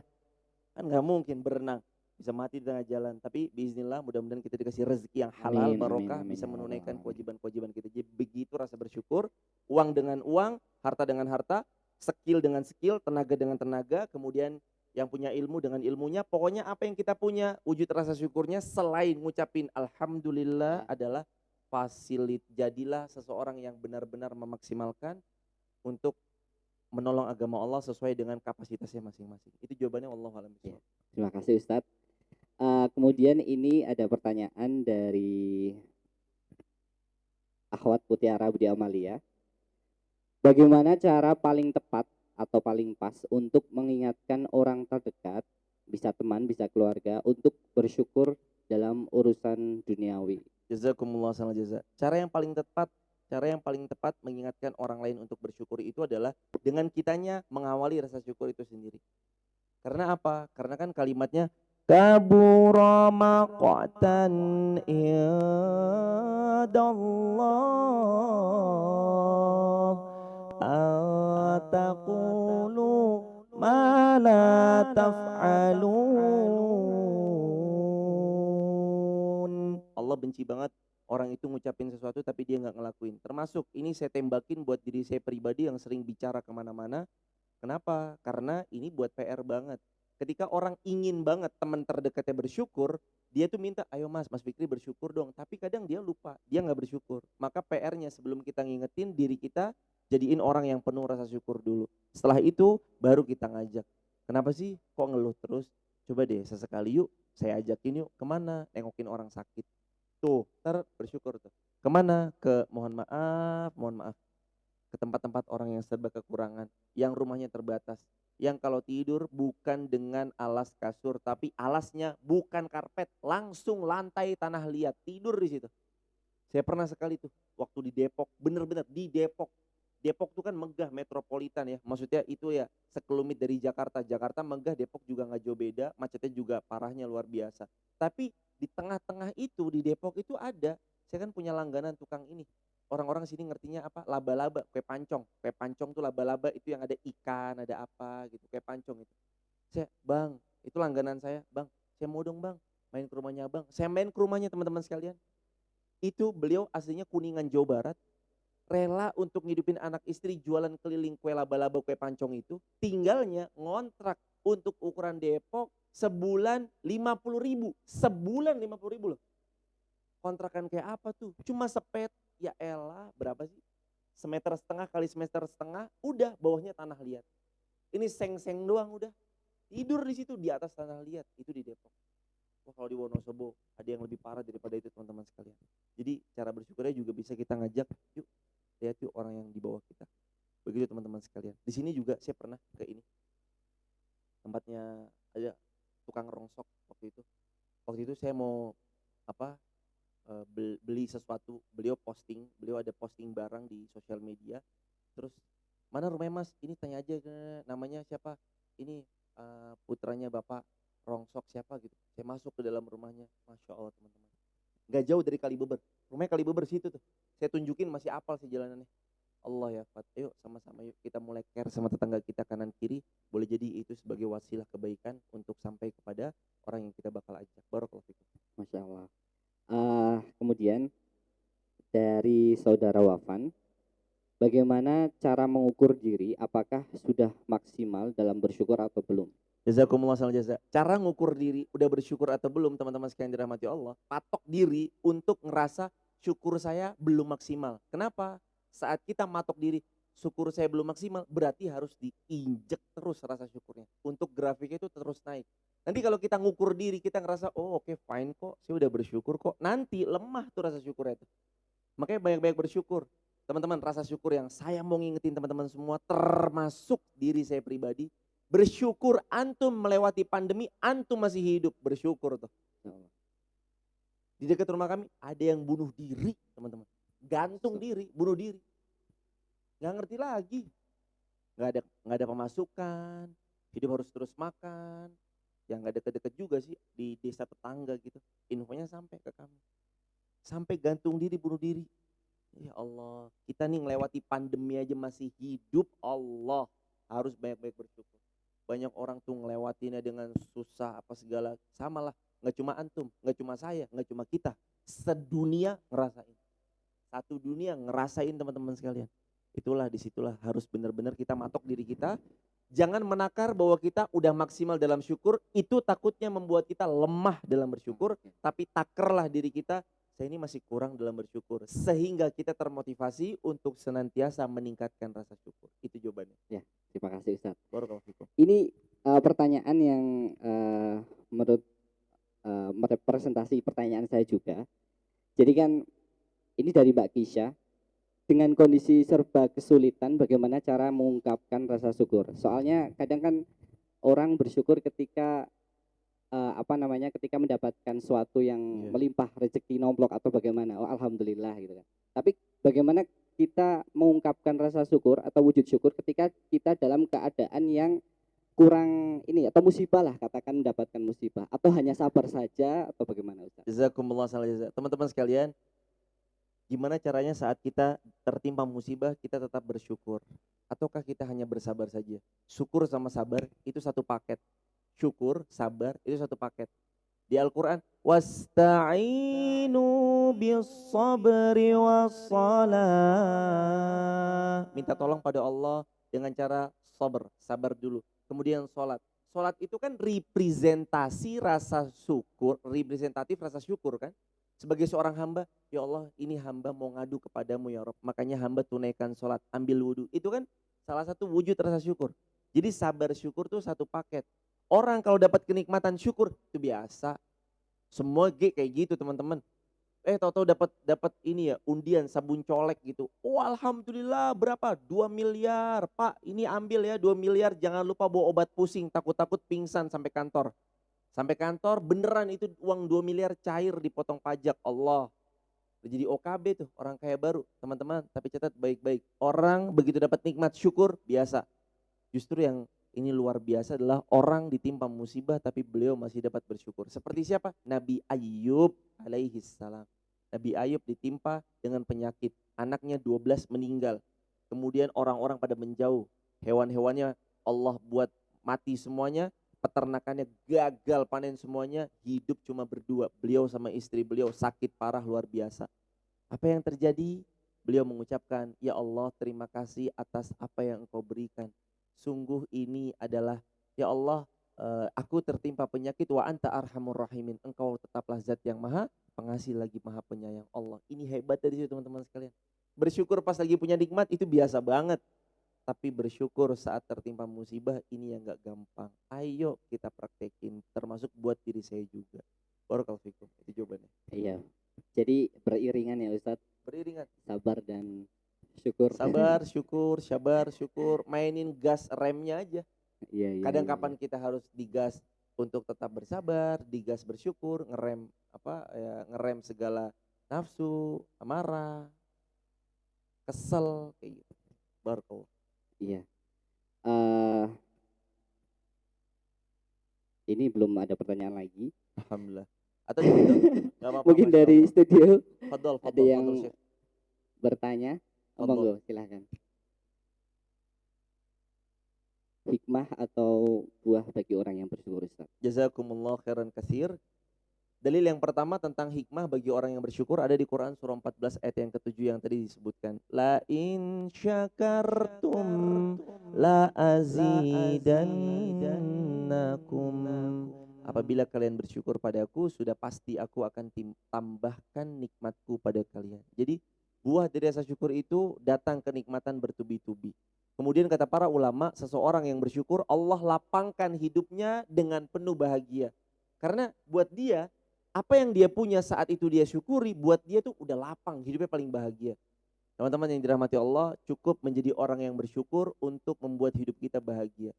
kan nggak mungkin berenang, bisa mati di tengah jalan. Tapi biiznillah mudah-mudahan kita dikasih rezeki yang halal, barokah, bisa menunaikan kewajiban-kewajiban kita. Jadi begitu rasa bersyukur, uang dengan uang, harta dengan harta, skill dengan skill, tenaga dengan tenaga, kemudian yang punya ilmu dengan ilmunya. Pokoknya apa yang kita punya, wujud rasa syukurnya selain ngucapin alhamdulillah adalah jadilah seseorang yang benar-benar memaksimalkan untuk menolong agama Allah sesuai dengan kapasitasnya masing-masing. Itu jawabannya, wallahu a'lam bishawab. Terima kasih Ustadz. Kemudian ini ada pertanyaan dari Akhwat Mutiara Budi Amalia. Bagaimana cara paling tepat atau paling pas untuk mengingatkan orang terdekat, bisa teman, bisa keluarga, untuk bersyukur dalam urusan duniawi? Jazakumullah khairal jaza. Cara yang paling tepat mengingatkan orang lain untuk bersyukur itu adalah dengan kitanya mengawali rasa syukur itu sendiri. Karena apa? Karena kan kalimatnya kabura maqtan indallah ataqulu ma la taf'alun. Allah benci banget orang itu ngucapin sesuatu tapi dia nggak ngelakuin. Termasuk ini saya tembakin buat diri saya pribadi yang sering bicara kemana-mana. Kenapa? Karena ini buat PR banget. Ketika orang ingin banget teman terdekatnya bersyukur, dia tuh minta, ayo Mas Fikri bersyukur dong. Tapi kadang dia lupa, dia nggak bersyukur. Maka PR-nya sebelum kita ngingetin diri kita, jadiin orang yang penuh rasa syukur dulu. Setelah itu, baru kita ngajak. Kenapa sih kok ngeluh terus? Coba deh sesekali yuk, saya ajakin yuk kemana? Nengokin orang sakit. Tuh, ntar bersyukur tuh. Kemana? Ke mohon maaf ke tempat-tempat orang yang serba kekurangan, yang rumahnya terbatas, yang kalau tidur bukan dengan alas kasur, tapi alasnya bukan karpet, langsung lantai tanah liat, tidur di situ. Saya pernah sekali tuh, waktu di Depok, bener-bener di Depok. Depok tuh kan megah, metropolitan ya, maksudnya itu ya sekelumit dari Jakarta. Jakarta megah, Depok juga nggak jauh beda, macetnya juga parahnya luar biasa. Tapi di tengah-tengah itu, di Depok itu ada, saya kan punya langganan tukang ini, orang-orang sini ngertinya apa, laba-laba, kue pancong tuh laba-laba itu yang ada ikan, ada apa gitu, kue pancong itu. Saya, bang, itu langganan saya, bang, saya mau dong bang, main ke rumahnya bang. Saya main ke rumahnya teman-teman sekalian. Itu beliau aslinya Kuningan Jawa Barat, rela untuk ngidupin anak istri jualan keliling kue laba-laba, kue pancong itu, tinggalnya ngontrak untuk ukuran Depok sebulan 50.000, sebulan 50.000 loh. Kontrakan kayak apa tuh? Cuma sepet, ya elah, berapa sih? Semeter setengah kali semeter setengah, udah bawahnya tanah liat. Ini seng-seng doang udah. Tidur di situ di atas tanah liat, itu di Depok. Wah, kalau di Wonosobo ada yang lebih parah daripada itu teman-teman sekalian. Jadi cara bersyukurnya juga bisa kita ngajak, yuk lihat yuk orang yang di bawah kita. Begitu teman-teman sekalian. Di sini juga saya pernah ke ini, tempatnya ada tukang rongsok waktu itu. Waktu itu saya mau apa, beli sesuatu, beliau ada posting barang di sosial media, terus mana rumahnya Mas, ini tanya aja ke namanya siapa, ini putranya Bapak rongsok siapa gitu. Saya masuk ke dalam rumahnya, Masya Allah teman-teman, nggak jauh dari Kalibeber, rumahnya Kalibeber situ tuh, saya tunjukin masih apal sih jalanannya. Allah ya Fat, ayo sama-sama yuk kita mulai care sama tetangga kita kanan kiri, boleh jadi itu sebagai wasilah kebaikan untuk sampai kepada orang yang kita bakal ajak. Barakallahu fikum. Masya Allah. Kemudian dari saudara Wafan, bagaimana cara mengukur diri apakah sudah maksimal dalam bersyukur atau belum? Jazakumullah khairal jaza. Cara ngukur diri udah bersyukur atau belum teman-teman sekalian dirahmati Allah, patok diri untuk ngerasa syukur saya belum maksimal. Kenapa? Saat kita matok diri, syukur saya belum maksimal, berarti harus diinjek terus rasa syukurnya. Untuk grafiknya itu terus naik. Nanti kalau kita ngukur diri, kita ngerasa, oh oke, fine kok, saya udah bersyukur kok. Nanti lemah tuh rasa syukurnya itu. Makanya banyak-banyak bersyukur. Teman-teman, rasa syukur yang saya mau ngingetin teman-teman semua, termasuk diri saya pribadi, bersyukur antum melewati pandemi, antum masih hidup, bersyukur tuh. Di dekat rumah kami ada yang bunuh diri, teman-teman. Gantung diri, bunuh diri. Nggak ngerti lagi. Nggak ada pemasukan, hidup harus terus makan. Yang nggak deket-deket juga sih di desa tetangga gitu. Infonya sampai ke kami. Sampai gantung diri, bunuh diri. Ya Allah, kita nih ngelewati pandemi aja masih hidup, Allah. Harus banyak-banyak bersyukur. Banyak orang tuh ngelewatinnya dengan susah apa segala, samalah, nggak cuma antum, nggak cuma saya, nggak cuma kita, sedunia ngerasain, satu dunia ngerasain teman-teman sekalian. Itulah disitulah harus benar-benar kita matok diri kita, jangan menakar bahwa kita udah maksimal dalam syukur, itu takutnya membuat kita lemah dalam bersyukur, tapi takerlah diri kita, saya ini masih kurang dalam bersyukur, sehingga kita termotivasi untuk senantiasa meningkatkan rasa syukur. Itu jawabannya. Ya, terima kasih Ustaz. Barakallahu fikum. Ini pertanyaan yang menurut merepresentasi pertanyaan saya juga. Jadi kan ini dari Mbak Kisha, dengan kondisi serba kesulitan bagaimana cara mengungkapkan rasa syukur? Soalnya kadang kan orang bersyukur ketika apa namanya, ketika mendapatkan sesuatu yang melimpah, rezeki nomplok atau bagaimana, oh alhamdulillah gitu kan. Tapi bagaimana kita mengungkapkan rasa syukur atau wujud syukur ketika kita dalam keadaan yang kurang ini atau musibah lah, katakan mendapatkan musibah, atau hanya sabar saja atau bagaimana Ustaz? Jazakumullah khairan. Teman-teman sekalian, gimana caranya saat kita tertimpa musibah kita tetap bersyukur? Ataukah kita hanya bersabar saja? Syukur sama sabar itu satu paket. Syukur, sabar itu satu paket. Di Al-Quran, wasta'inu bis-sabri was-salah. Minta tolong pada Allah dengan cara sabar dulu. Kemudian sholat. Sholat itu kan representasi rasa syukur, representatif rasa syukur kan. Sebagai seorang hamba, ya Allah ini hamba mau ngadu kepadamu ya Rabb. Makanya hamba tunaikan sholat, ambil wudhu. Itu kan salah satu wujud rasa syukur. Jadi sabar syukur tuh satu paket. Orang kalau dapat kenikmatan syukur itu biasa. Semua kayak gitu teman-teman. Tahu-tahu dapat ini ya, undian sabun colek gitu. Oh alhamdulillah berapa? 2 miliar. Pak ini ambil ya 2 miliar, jangan lupa bawa obat pusing, takut-takut pingsan sampai kantor. Sampai kantor beneran itu uang 2 miliar cair dipotong pajak. Allah. Jadi OKB tuh, orang kaya baru teman-teman. Tapi catat baik-baik. Orang begitu dapat nikmat syukur biasa. Justru yang ini luar biasa adalah orang ditimpa musibah tapi beliau masih dapat bersyukur. Seperti siapa? Nabi Ayub alaihi salam. Nabi Ayub ditimpa dengan penyakit. Anaknya 12 meninggal. Kemudian orang-orang pada menjauh. Hewan-hewannya Allah buat mati semuanya. Peternakannya gagal panen semuanya. Hidup cuma berdua. Beliau sama istri beliau sakit parah luar biasa. Apa yang terjadi? Beliau mengucapkan, ya Allah terima kasih atas apa yang engkau berikan. Sungguh ini adalah, ya Allah aku tertimpa penyakit wa anta arhamur rahimin. Engkau tetaplah zat yang maha pengasih lagi maha penyayang. Allah, ini hebat dari situ teman-teman sekalian. Bersyukur pas lagi punya nikmat itu biasa banget. Tapi bersyukur saat tertimpa musibah ini yang gak gampang. Ayo kita praktekin, termasuk buat diri saya juga. Barakallahu fikum, itu jawabannya. Iya, jadi beriringan ya Ustadz. Beriringan. Sabar dan syukur. Sabar, syukur. Mainin gas remnya aja. Iya. Kadang kapan kita harus digas untuk tetap bersabar, digas bersyukur, ngerem segala nafsu, amarah, kesel kayak gitu. Barakallahu. Iya. Ini belum ada pertanyaan lagi. Alhamdulillah. Atau gitu? Gak apa-apa. Mungkin dari studio ada yang bertanya. Monggo silahkan. Hikmah atau buah bagi orang yang bersyukur Ustaz? Jazakumullah khairan katsir. Dalil yang pertama tentang hikmah bagi orang yang bersyukur ada di Quran surah 14 ayat yang ke-7 yang tadi disebutkan. La in syakartum la azidannakum. Apabila kalian bersyukur padaku, sudah pasti aku akan tambahkan nikmatku pada kalian. Jadi buah dari rasa syukur itu datang kenikmatan bertubi-tubi. Kemudian kata para ulama, seseorang yang bersyukur Allah lapangkan hidupnya dengan penuh bahagia. Karena buat dia, apa yang dia punya saat itu dia syukuri, buat dia tuh udah lapang, hidupnya paling bahagia. Teman-teman yang dirahmati Allah, cukup menjadi orang yang bersyukur untuk membuat hidup kita bahagia.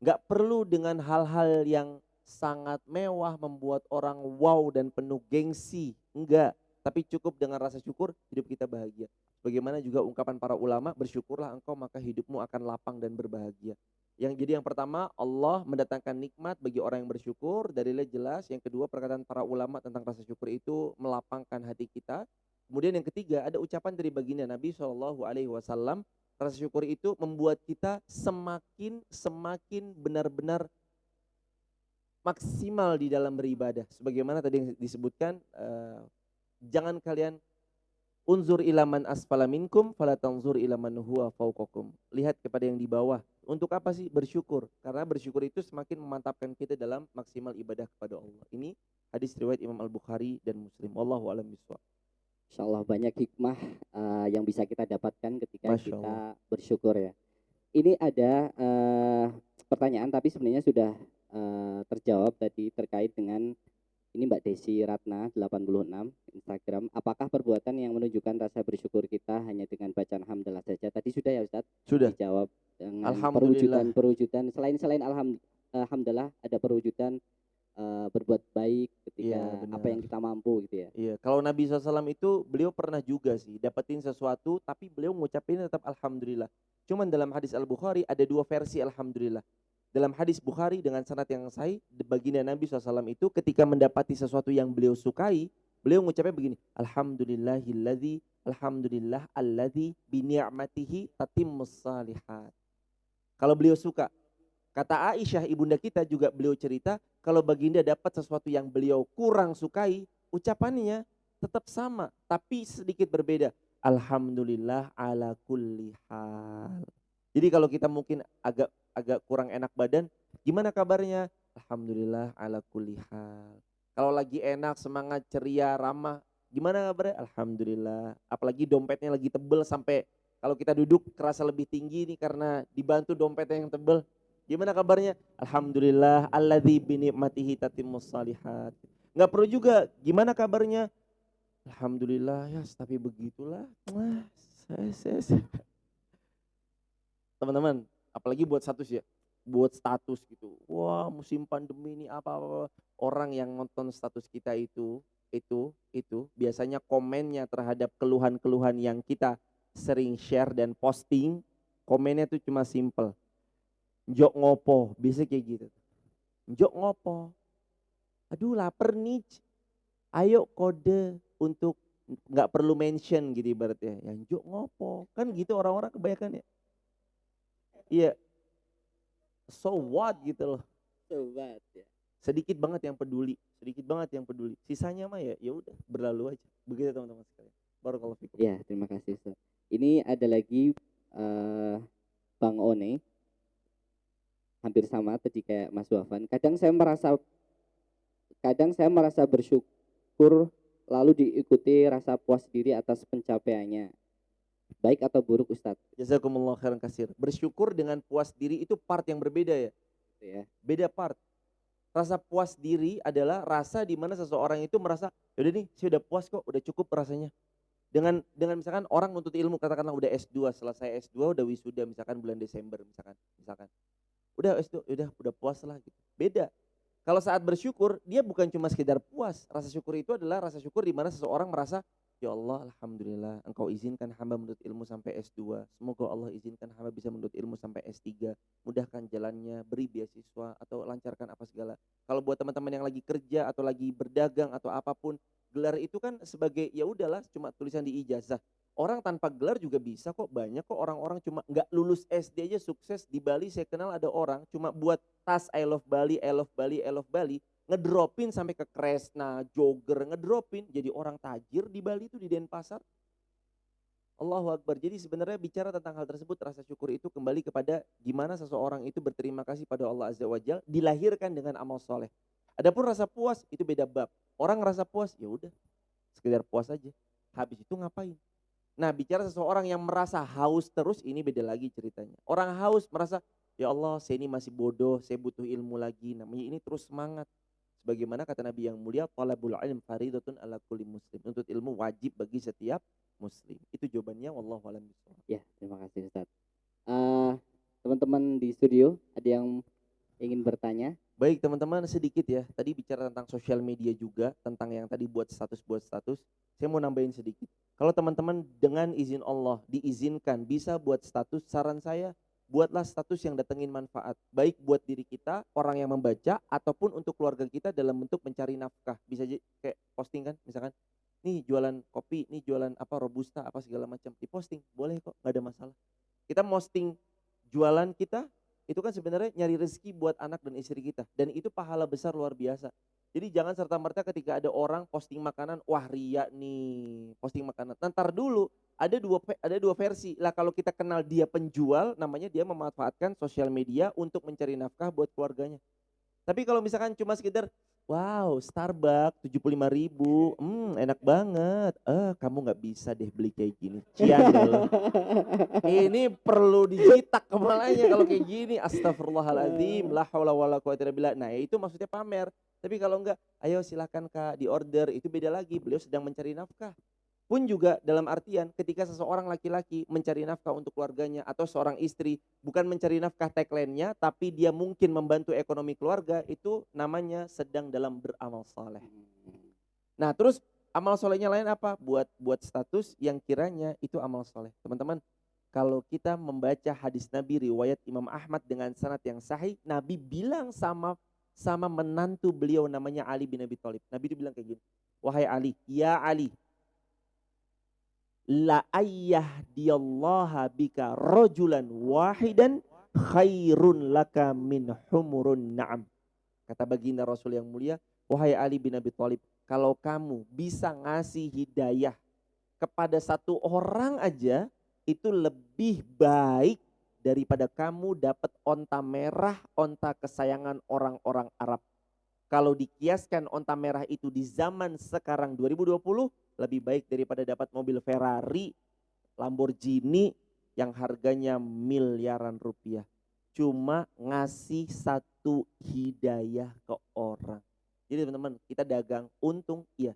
Gak perlu dengan hal-hal yang sangat mewah, membuat orang wow dan penuh gengsi. Enggak, tapi cukup dengan rasa syukur, hidup kita bahagia. Bagaimana juga ungkapan para ulama, bersyukurlah engkau maka hidupmu akan lapang dan berbahagia. Yang pertama, Allah mendatangkan nikmat bagi orang yang bersyukur, dalilnya jelas. Yang kedua, perkataan para ulama tentang rasa syukur itu melapangkan hati kita. Kemudian yang ketiga, ada ucapan dari baginda Nabi SAW, rasa syukur itu membuat kita semakin benar-benar maksimal di dalam beribadah. Sebagaimana tadi yang disebutkan, jangan kalian unzur ilaman asfala minkum fala tanzur ilaman huwa fauqakum. Lihat kepada yang di bawah. Untuk apa sih? Bersyukur. Karena bersyukur itu semakin memantapkan kita dalam maksimal ibadah kepada Allah. Ini hadis riwayat Imam Al-Bukhari dan Muslim. Wallahu a'lam bishawab. Insyaallah banyak hikmah yang bisa kita dapatkan ketika kita bersyukur ya. Ini ada pertanyaan tapi sebenarnya sudah terjawab tadi terkait dengan Ini Mbak Desi Ratna 86 Instagram. Apakah perbuatan yang menunjukkan rasa bersyukur kita hanya dengan bacaan hamdalah saja? Tadi sudah ya Ustadz Sudah. dijawab dengan Alhamdulillah. perwujudan selain alhamdulillah ada perwujudan berbuat baik ketika Iya, benar. apa yang kita mampu gitu ya. Iya, kalau Nabi SAW itu beliau pernah juga sih dapetin sesuatu tapi beliau ngucapin tetap alhamdulillah. Cuman dalam hadis Al-Bukhari ada dua versi alhamdulillah. Dalam hadis Bukhari dengan sanad yang sahih, baginda Nabi SAW itu ketika mendapati sesuatu yang beliau sukai, beliau ngucapnya begini, alhamdulillah alladzi bi ni'matihi tatimmus shalihat. Kalau beliau suka, kata Aisyah ibunda kita juga beliau cerita, kalau baginda dapat sesuatu yang beliau kurang sukai, ucapannya tetap sama, tapi sedikit berbeda. Alhamdulillah ala kulli hal. Jadi kalau kita mungkin agak kurang enak badan, gimana kabarnya? Alhamdulillah ala kulli hal. Kalau lagi enak, semangat, ceria, ramah, gimana kabarnya? Alhamdulillah. Apalagi dompetnya lagi tebel sampai kalau kita duduk kerasa lebih tinggi nih karena dibantu dompetnya yang tebel. Gimana kabarnya? Alhamdulillah alladzi bi ni'matihi tatimmus shalihat. Enggak perlu juga gimana kabarnya? Alhamdulillah ya, tapi begitulah. Teman-teman, apalagi buat status ya. Buat status gitu. Wah, musim pandemi ini apa orang yang nonton status kita itu biasanya komennya terhadap keluhan-keluhan yang kita sering share dan posting, komennya tuh cuma simple. Njok ngopo, biasa kayak gitu. Njok ngopo. Aduh lapar nih. Ayo kode untuk nggak perlu mention gitu ibaratnya. Ya njok ngopo. Kan gitu orang-orang kebanyakan ya. Iya. So what gitu loh. So what ya. Sedikit banget yang peduli, Sisanya mah ya udah berlalu aja. Begitu teman-teman sekalian. Barakallahu fikum. Ya, terima kasih Ustaz. Ini ada lagi Bang One. Hampir sama tadi kayak Mas Wafan. Kadang saya merasa bersyukur lalu diikuti rasa puas diri atas pencapaiannya. Baik atau buruk Ustadz? Jazakumullah khairan katsir. Bersyukur dengan puas diri itu part yang berbeda ya. Beda part. Rasa puas diri adalah rasa di mana seseorang itu merasa, yaudah nih saya udah puas kok, udah cukup rasanya. Dengan misalkan orang nuntut ilmu, katakanlah udah S2, selesai S2 udah wisuda misalkan bulan Desember misalkan. Udah S2, udah puas lah gitu. Beda. Kalau saat bersyukur, dia bukan cuma sekedar puas. Rasa syukur itu adalah rasa syukur di mana seseorang merasa, ya Allah, alhamdulillah, Engkau izinkan hamba menuntut ilmu sampai S2. Semoga Allah izinkan hamba bisa menuntut ilmu sampai S3. Mudahkan jalannya, beri beasiswa atau lancarkan apa segala. Kalau buat teman-teman yang lagi kerja atau lagi berdagang atau apapun, gelar itu kan sebagai ya udahlah cuma tulisan di ijazah. Orang tanpa gelar juga bisa kok, banyak kok orang-orang cuma nggak lulus SD aja sukses. Di Bali saya kenal ada orang cuma buat tas I love Bali, ngedropin sampai ke Kresna, Jogger, ngedropin jadi orang tajir di Bali itu di Denpasar. Allahu Akbar. Jadi sebenarnya bicara tentang hal tersebut, rasa syukur itu kembali kepada gimana seseorang itu berterima kasih pada Allah Azza wa Jalla, dilahirkan dengan amal soleh. Adapun rasa puas itu beda bab. Orang rasa puas ya udah sekedar puas aja. Habis itu ngapain? Nah, bicara seseorang yang merasa haus terus, ini beda lagi ceritanya. Orang haus merasa, ya Allah, saya ini masih bodoh, saya butuh ilmu lagi. Namanya ini terus semangat. Sebagaimana kata Nabi yang mulia, talabul ilm faridatun ala kulli muslim. Untuk ilmu wajib bagi setiap muslim. Itu jawabannya, wallahu a'lam bishawab. Ya, terima kasih Ustaz. Teman-teman di studio, ada yang ingin bertanya? Baik teman-teman, sedikit ya. Tadi bicara tentang sosial media juga, tentang yang tadi buat status. Saya mau nambahin sedikit. Kalau teman-teman dengan izin Allah diizinkan bisa buat status, saran saya buatlah status yang datengin manfaat. Baik buat diri kita, orang yang membaca, ataupun untuk keluarga kita dalam bentuk mencari nafkah. Bisa kayak posting kan, misalkan, nih jualan kopi, nih jualan apa, robusta, apa segala macam. Diposting, boleh kok, gak ada masalah. Kita posting jualan kita, itu kan sebenarnya nyari rezeki buat anak dan istri kita. Dan itu pahala besar luar biasa. Jadi jangan serta-merta ketika ada orang posting makanan, wah ria nih, posting makanan. Ntar dulu, ada dua versi. Lah kalau kita kenal dia penjual, namanya dia memanfaatkan sosial media untuk mencari nafkah buat keluarganya. Tapi kalau misalkan cuma sekedar, wow Starbucks 75.000, enak banget. Kamu nggak bisa deh beli kayak gini. Cian loh. Ini perlu dijitak kepalanya kalau kayak gini. Astagfirullahaladzim, la haula wala quwwata illa billah. Nah itu maksudnya pamer. Tapi kalau enggak, ayo silakan Kak, di order, itu beda lagi. Beliau sedang mencari nafkah. Pun juga dalam artian ketika seseorang laki-laki mencari nafkah untuk keluarganya atau seorang istri bukan mencari nafkah tagline-nya, tapi dia mungkin membantu ekonomi keluarga, itu namanya sedang dalam beramal saleh. Nah, terus amal solehnya lain apa? Buat status yang kiranya itu amal soleh. Teman-teman, kalau kita membaca hadis Nabi riwayat Imam Ahmad dengan sanad yang sahih, Nabi bilang sama menantu beliau namanya Ali bin Abi Thalib. Nabi itu bilang kayak gini, wahai Ali, ya Ali, la ayyahdiyallaha bika rajulan wahidan khairun laka min humurun na'am. Kata baginda Rasul yang mulia, wahai Ali bin Abi Thalib, kalau kamu bisa ngasih hidayah kepada satu orang aja, itu lebih baik daripada kamu dapat onta merah, onta kesayangan orang-orang Arab. Kalau dikiaskan onta merah itu di zaman sekarang 2020, lebih baik daripada dapat mobil Ferrari, Lamborghini yang harganya miliaran rupiah. Cuma ngasih satu hidayah ke orang. Jadi teman-teman, kita dagang untung, iya.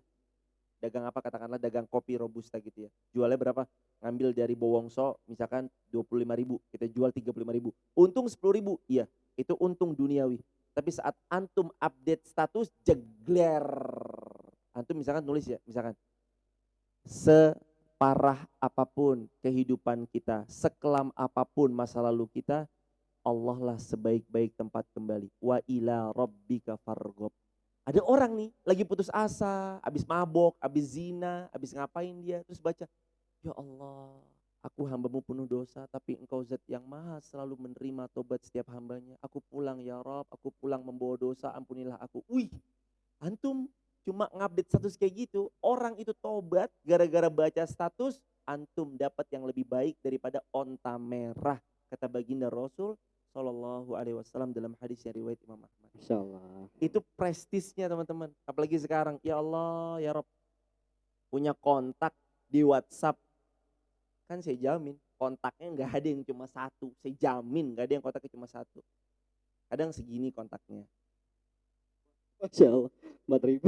Dagang apa, katakanlah dagang kopi robusta gitu ya. Jualnya berapa? Ngambil dari Bowongso misalkan 25.000, kita jual 35.000. Untung 10.000, iya. Itu untung duniawi. Tapi saat antum update status, jegler. Antum misalkan nulis ya, misalkan separah apapun kehidupan kita, sekelam apapun masa lalu kita, Allah lah sebaik-baik tempat kembali. Wa ila rabbika fargob. Ada orang nih lagi putus asa, habis mabok, habis zina, habis ngapain dia, terus baca, ya Allah, aku hambamu penuh dosa, tapi engkau zat yang maha selalu menerima tobat setiap hambanya. Aku pulang ya Rabb, aku pulang membawa dosa, ampunilah aku. Wih, antum cuma ngupdate status kayak gitu, orang itu tobat gara-gara baca status, antum dapat yang lebih baik daripada onta merah. Kata baginda Rasul Shallallahu Alaihi Wasallam dalam hadis yang riwayat Imam Ahmad. Insya Allah. Itu prestisnya teman-teman. Apalagi sekarang, ya Allah, ya Rob, punya kontak di WhatsApp. Kan saya jamin kontaknya nggak ada yang cuma satu. Saya jamin nggak ada yang kontaknya cuma satu. Kadang segini kontaknya. Masya Allah, 4.000.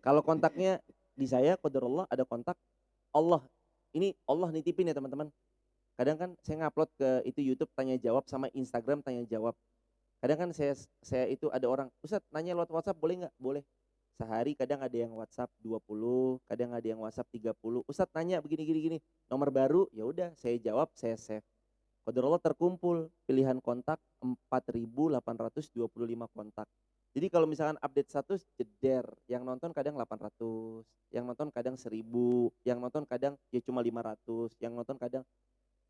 Kalau kontaknya di saya, qadarullah ada kontak Allah. Ini Allah nitipin ya teman-teman. Kadang kan saya ngupload ke itu YouTube tanya jawab sama Instagram tanya jawab. Kadang kan saya itu ada orang, Ustadz nanya lewat WhatsApp boleh nggak? Boleh. Sehari kadang ada yang WhatsApp 20, kadang ada yang WhatsApp 30. Ustadz nanya begini gini gini, nomor baru, ya udah saya jawab, saya save. Qadarullah terkumpul pilihan kontak 4.825 kontak. Jadi kalau misalkan update status jeder, yang nonton kadang 800, yang nonton kadang 1.000, yang nonton kadang ya cuma 500, yang nonton kadang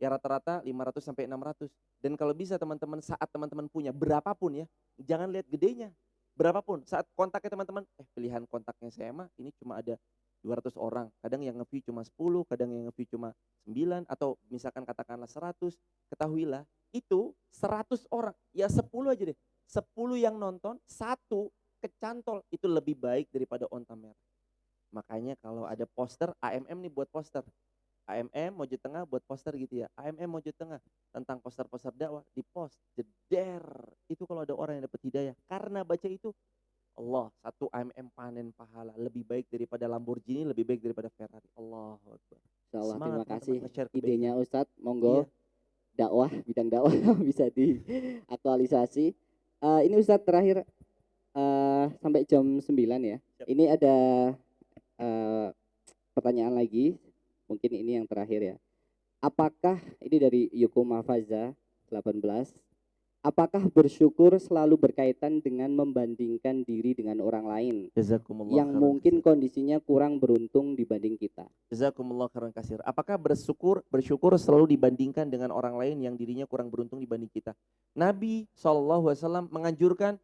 ya rata-rata 500 sampai 600. Dan kalau bisa teman-teman, saat teman-teman punya berapapun ya, jangan lihat gedenya. Berapapun, saat kontaknya teman-teman, pilihan kontaknya saya mah ini cuma ada 200 orang. Kadang yang nge-view cuma 10, kadang yang nge-view cuma 9, atau misalkan katakanlah 100. Ketahuilah, itu 100 orang, ya 10 aja deh. 10 yang nonton, 1 kecantol, itu lebih baik daripada onta merah. Makanya kalau ada poster, AMM nih buat poster. AMM Mojo Tengah buat poster gitu ya. AMM Mojo Tengah tentang poster-poster dakwah di post jeder. Itu kalau ada orang yang dapat hidayah karena baca itu, Allah, satu AMM panen pahala lebih baik daripada Lamborghini, lebih baik daripada Ferrari. Allahu Akbar. Insya Allah, terima kasih nge-share idenya kebaikan. Ustadz. Monggo Iya. dakwah, bidang dakwah bisa diaktualisasi. Ini Ustadz terakhir sampai jam 9 ya. Siap. Ini ada pertanyaan lagi, mungkin ini yang terakhir ya. Apakah ini dari Yukuma Faza 18? Apakah bersyukur selalu berkaitan dengan membandingkan diri dengan orang lain Jazakumullah yang khairan mungkin katsir. kondisinya kurang beruntung dibanding kita? Jazakumullah khairan katsir. Apakah bersyukur selalu dibandingkan dengan orang lain yang dirinya kurang beruntung dibanding kita? Nabi SAW menganjurkan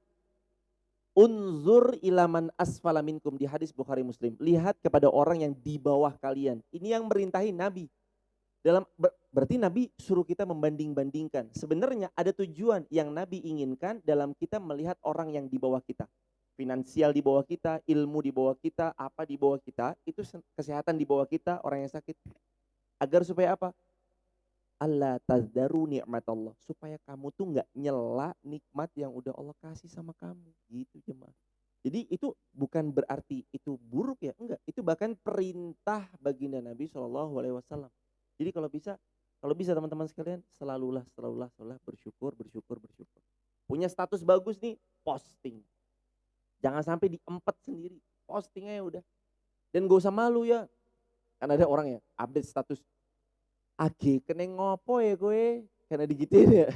unzur ilaman asfala minkum, di hadis Bukhari Muslim. Lihat kepada orang yang di bawah kalian. Ini yang merintahi Nabi. Berarti Nabi suruh kita membanding-bandingkan. Sebenarnya ada tujuan yang Nabi inginkan dalam kita melihat orang yang di bawah kita. Finansial di bawah kita, ilmu di bawah kita, apa di bawah kita, itu kesehatan di bawah kita, orang yang sakit. Agar supaya apa? Allah tazdaru nikmat Allah. Supaya kamu tuh nggak nyela nikmat yang udah Allah kasih sama kamu. Gitu jemaah. Jadi itu bukan berarti itu buruk ya, enggak. Itu bahkan perintah baginda Nabi SAW. Jadi kalau bisa teman-teman sekalian selalulah bersyukur, bersyukur, bersyukur. Punya status bagus nih, posting. Jangan sampai diempet sendiri, posting aja udah. Dan gak usah malu ya. Kan ada orang ya update status, age kena ngopo ya gue, karena digituin ya.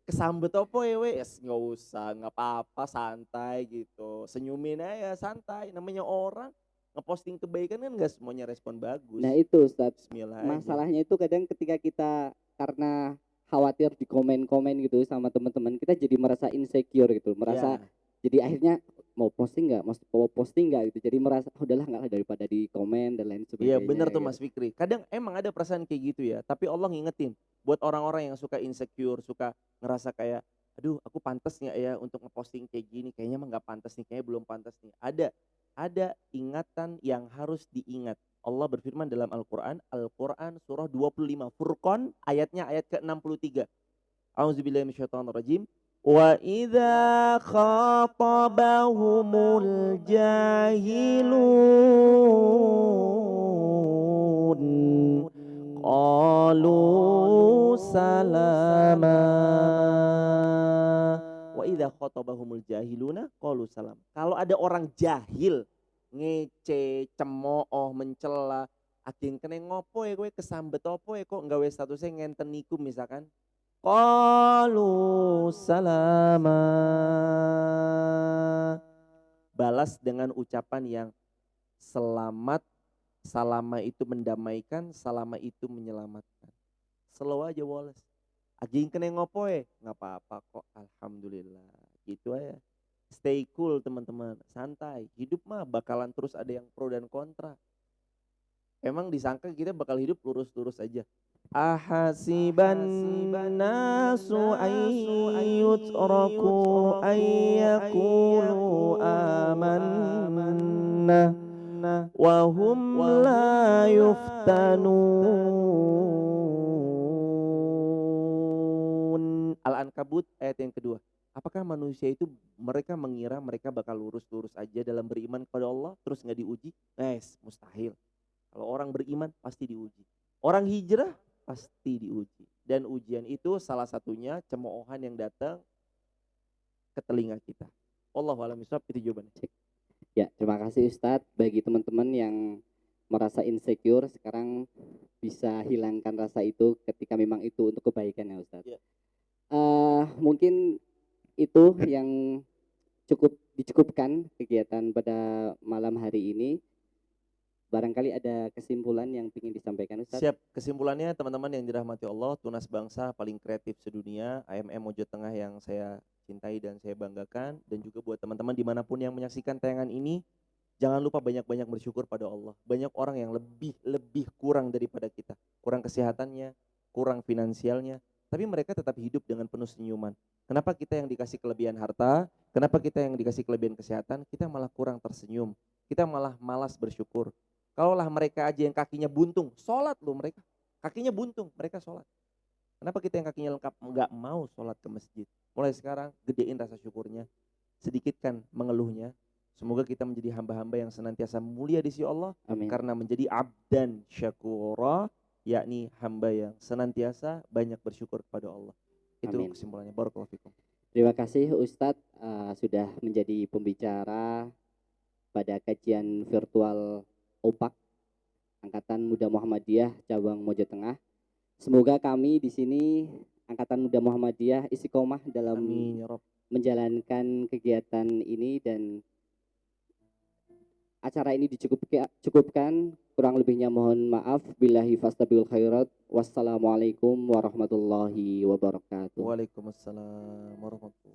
Kesambet apa ya wes, nggak usah, nggak apa-apa, santai gitu, senyumin aja santai, namanya orang ngeposting kebaikan kan nggak semuanya respon bagus. Nah itu Ustadz, Bismillah aja. masalahnya itu kadang ketika kita karena khawatir di komen-komen gitu sama teman-teman, kita jadi merasa insecure gitu, merasa Ya, jadi akhirnya mau posting nggak gitu, jadi merasa udahlah nggak lah daripada di komen dan lain iya sebagainya bener tuh gitu. Mas Fikri. Kadang emang ada perasaan kayak gitu ya, tapi Allah ngingetin buat orang-orang yang suka insecure, suka ngerasa kayak, aduh aku pantas nggak ya untuk ngeposting kayak gini, kayaknya emang nggak pantas nih, kayaknya belum pantas nih. Ada ingatan yang harus diingat. Allah berfirman dalam Al-Quran, Al-Quran surah 25, Furqan ayatnya ayat ke-63. A'udzubillahi minasyaitonirrajim. Wa idza khatabahumul jahilun qalu salama. Wa idza khatabahumul jahiluna qalu salam. Kalau ada orang jahil ngece, cemooh, mencela, akhirnya kena ngopo ya kowe kesambet opo ya kok nggawe statusnya ngenten niku misalkan. Qalu salama. Balas dengan ucapan yang selamat, salama itu mendamaikan, salama itu menyelamatkan. Slow aja Wallace. Ajing kena ngopo nggak apa-apa kok, alhamdulillah. Gitu aja. Stay cool teman-teman, santai. Hidup mah bakalan terus ada yang pro dan kontra. Emang disangka kita bakal hidup lurus-lurus aja. Ahasiban nasu ayyutraku ayyakulu amanna wa hum la yuftanun. Al-Ankabut ayat yang kedua. Apakah manusia itu mereka mengira mereka bakal lurus-lurus aja dalam beriman kepada Allah terus nggak diuji? Mustahil. Kalau orang beriman pasti diuji. Orang hijrah pasti diuji. Dan ujian itu salah satunya cemoohan yang datang ke telinga kita. Wallahu a'lam bishawab, itu jawabannya. Ya, terima kasih Ustadz. Bagi teman-teman yang merasa insecure, sekarang bisa hilangkan rasa itu ketika memang itu untuk kebaikan ya Ustadz. Ya. Mungkin itu yang dicukupkan kegiatan pada malam hari ini. Barangkali ada kesimpulan yang ingin disampaikan Ustadz. Siap, kesimpulannya teman-teman yang dirahmati Allah, tunas bangsa paling kreatif sedunia, AMM Mojo Tengah yang saya cintai dan saya banggakan, dan juga buat teman-teman dimanapun yang menyaksikan tayangan ini, jangan lupa banyak-banyak bersyukur pada Allah. Banyak orang yang lebih kurang daripada kita, kurang kesehatannya, kurang finansialnya, tapi mereka tetap hidup dengan penuh senyuman. Kenapa kita yang dikasih kelebihan harta, kenapa kita yang dikasih kelebihan kesehatan, kita malah kurang tersenyum, kita malah malas bersyukur. Kalaulah mereka aja yang kakinya buntung, sholat loh mereka. Kakinya buntung, mereka sholat. Kenapa kita yang kakinya lengkap nggak mau sholat ke masjid? Mulai sekarang gedein rasa syukurnya, sedikitkan mengeluhnya. Semoga kita menjadi hamba-hamba yang senantiasa mulia di sisi Allah. Amin. Karena menjadi abdan syakura, yakni hamba yang senantiasa banyak bersyukur kepada Allah. Itu Amin. kesimpulannya. Barakallahu fikum. Terima kasih Ustadz sudah menjadi pembicara pada kajian virtual OPAK Angkatan Muda Muhammadiyah cabang Mojo Tengah. Semoga kami di sini Angkatan Muda Muhammadiyah istiqomah dalam Amin ya Rabb. menjalankan kegiatan ini dan acara ini dicukupkan. Kurang lebihnya mohon maaf. Billahi fastabiqul khairat. Wassalamualaikum warahmatullahi wabarakatuh. Waalaikumsalam warahmatullahi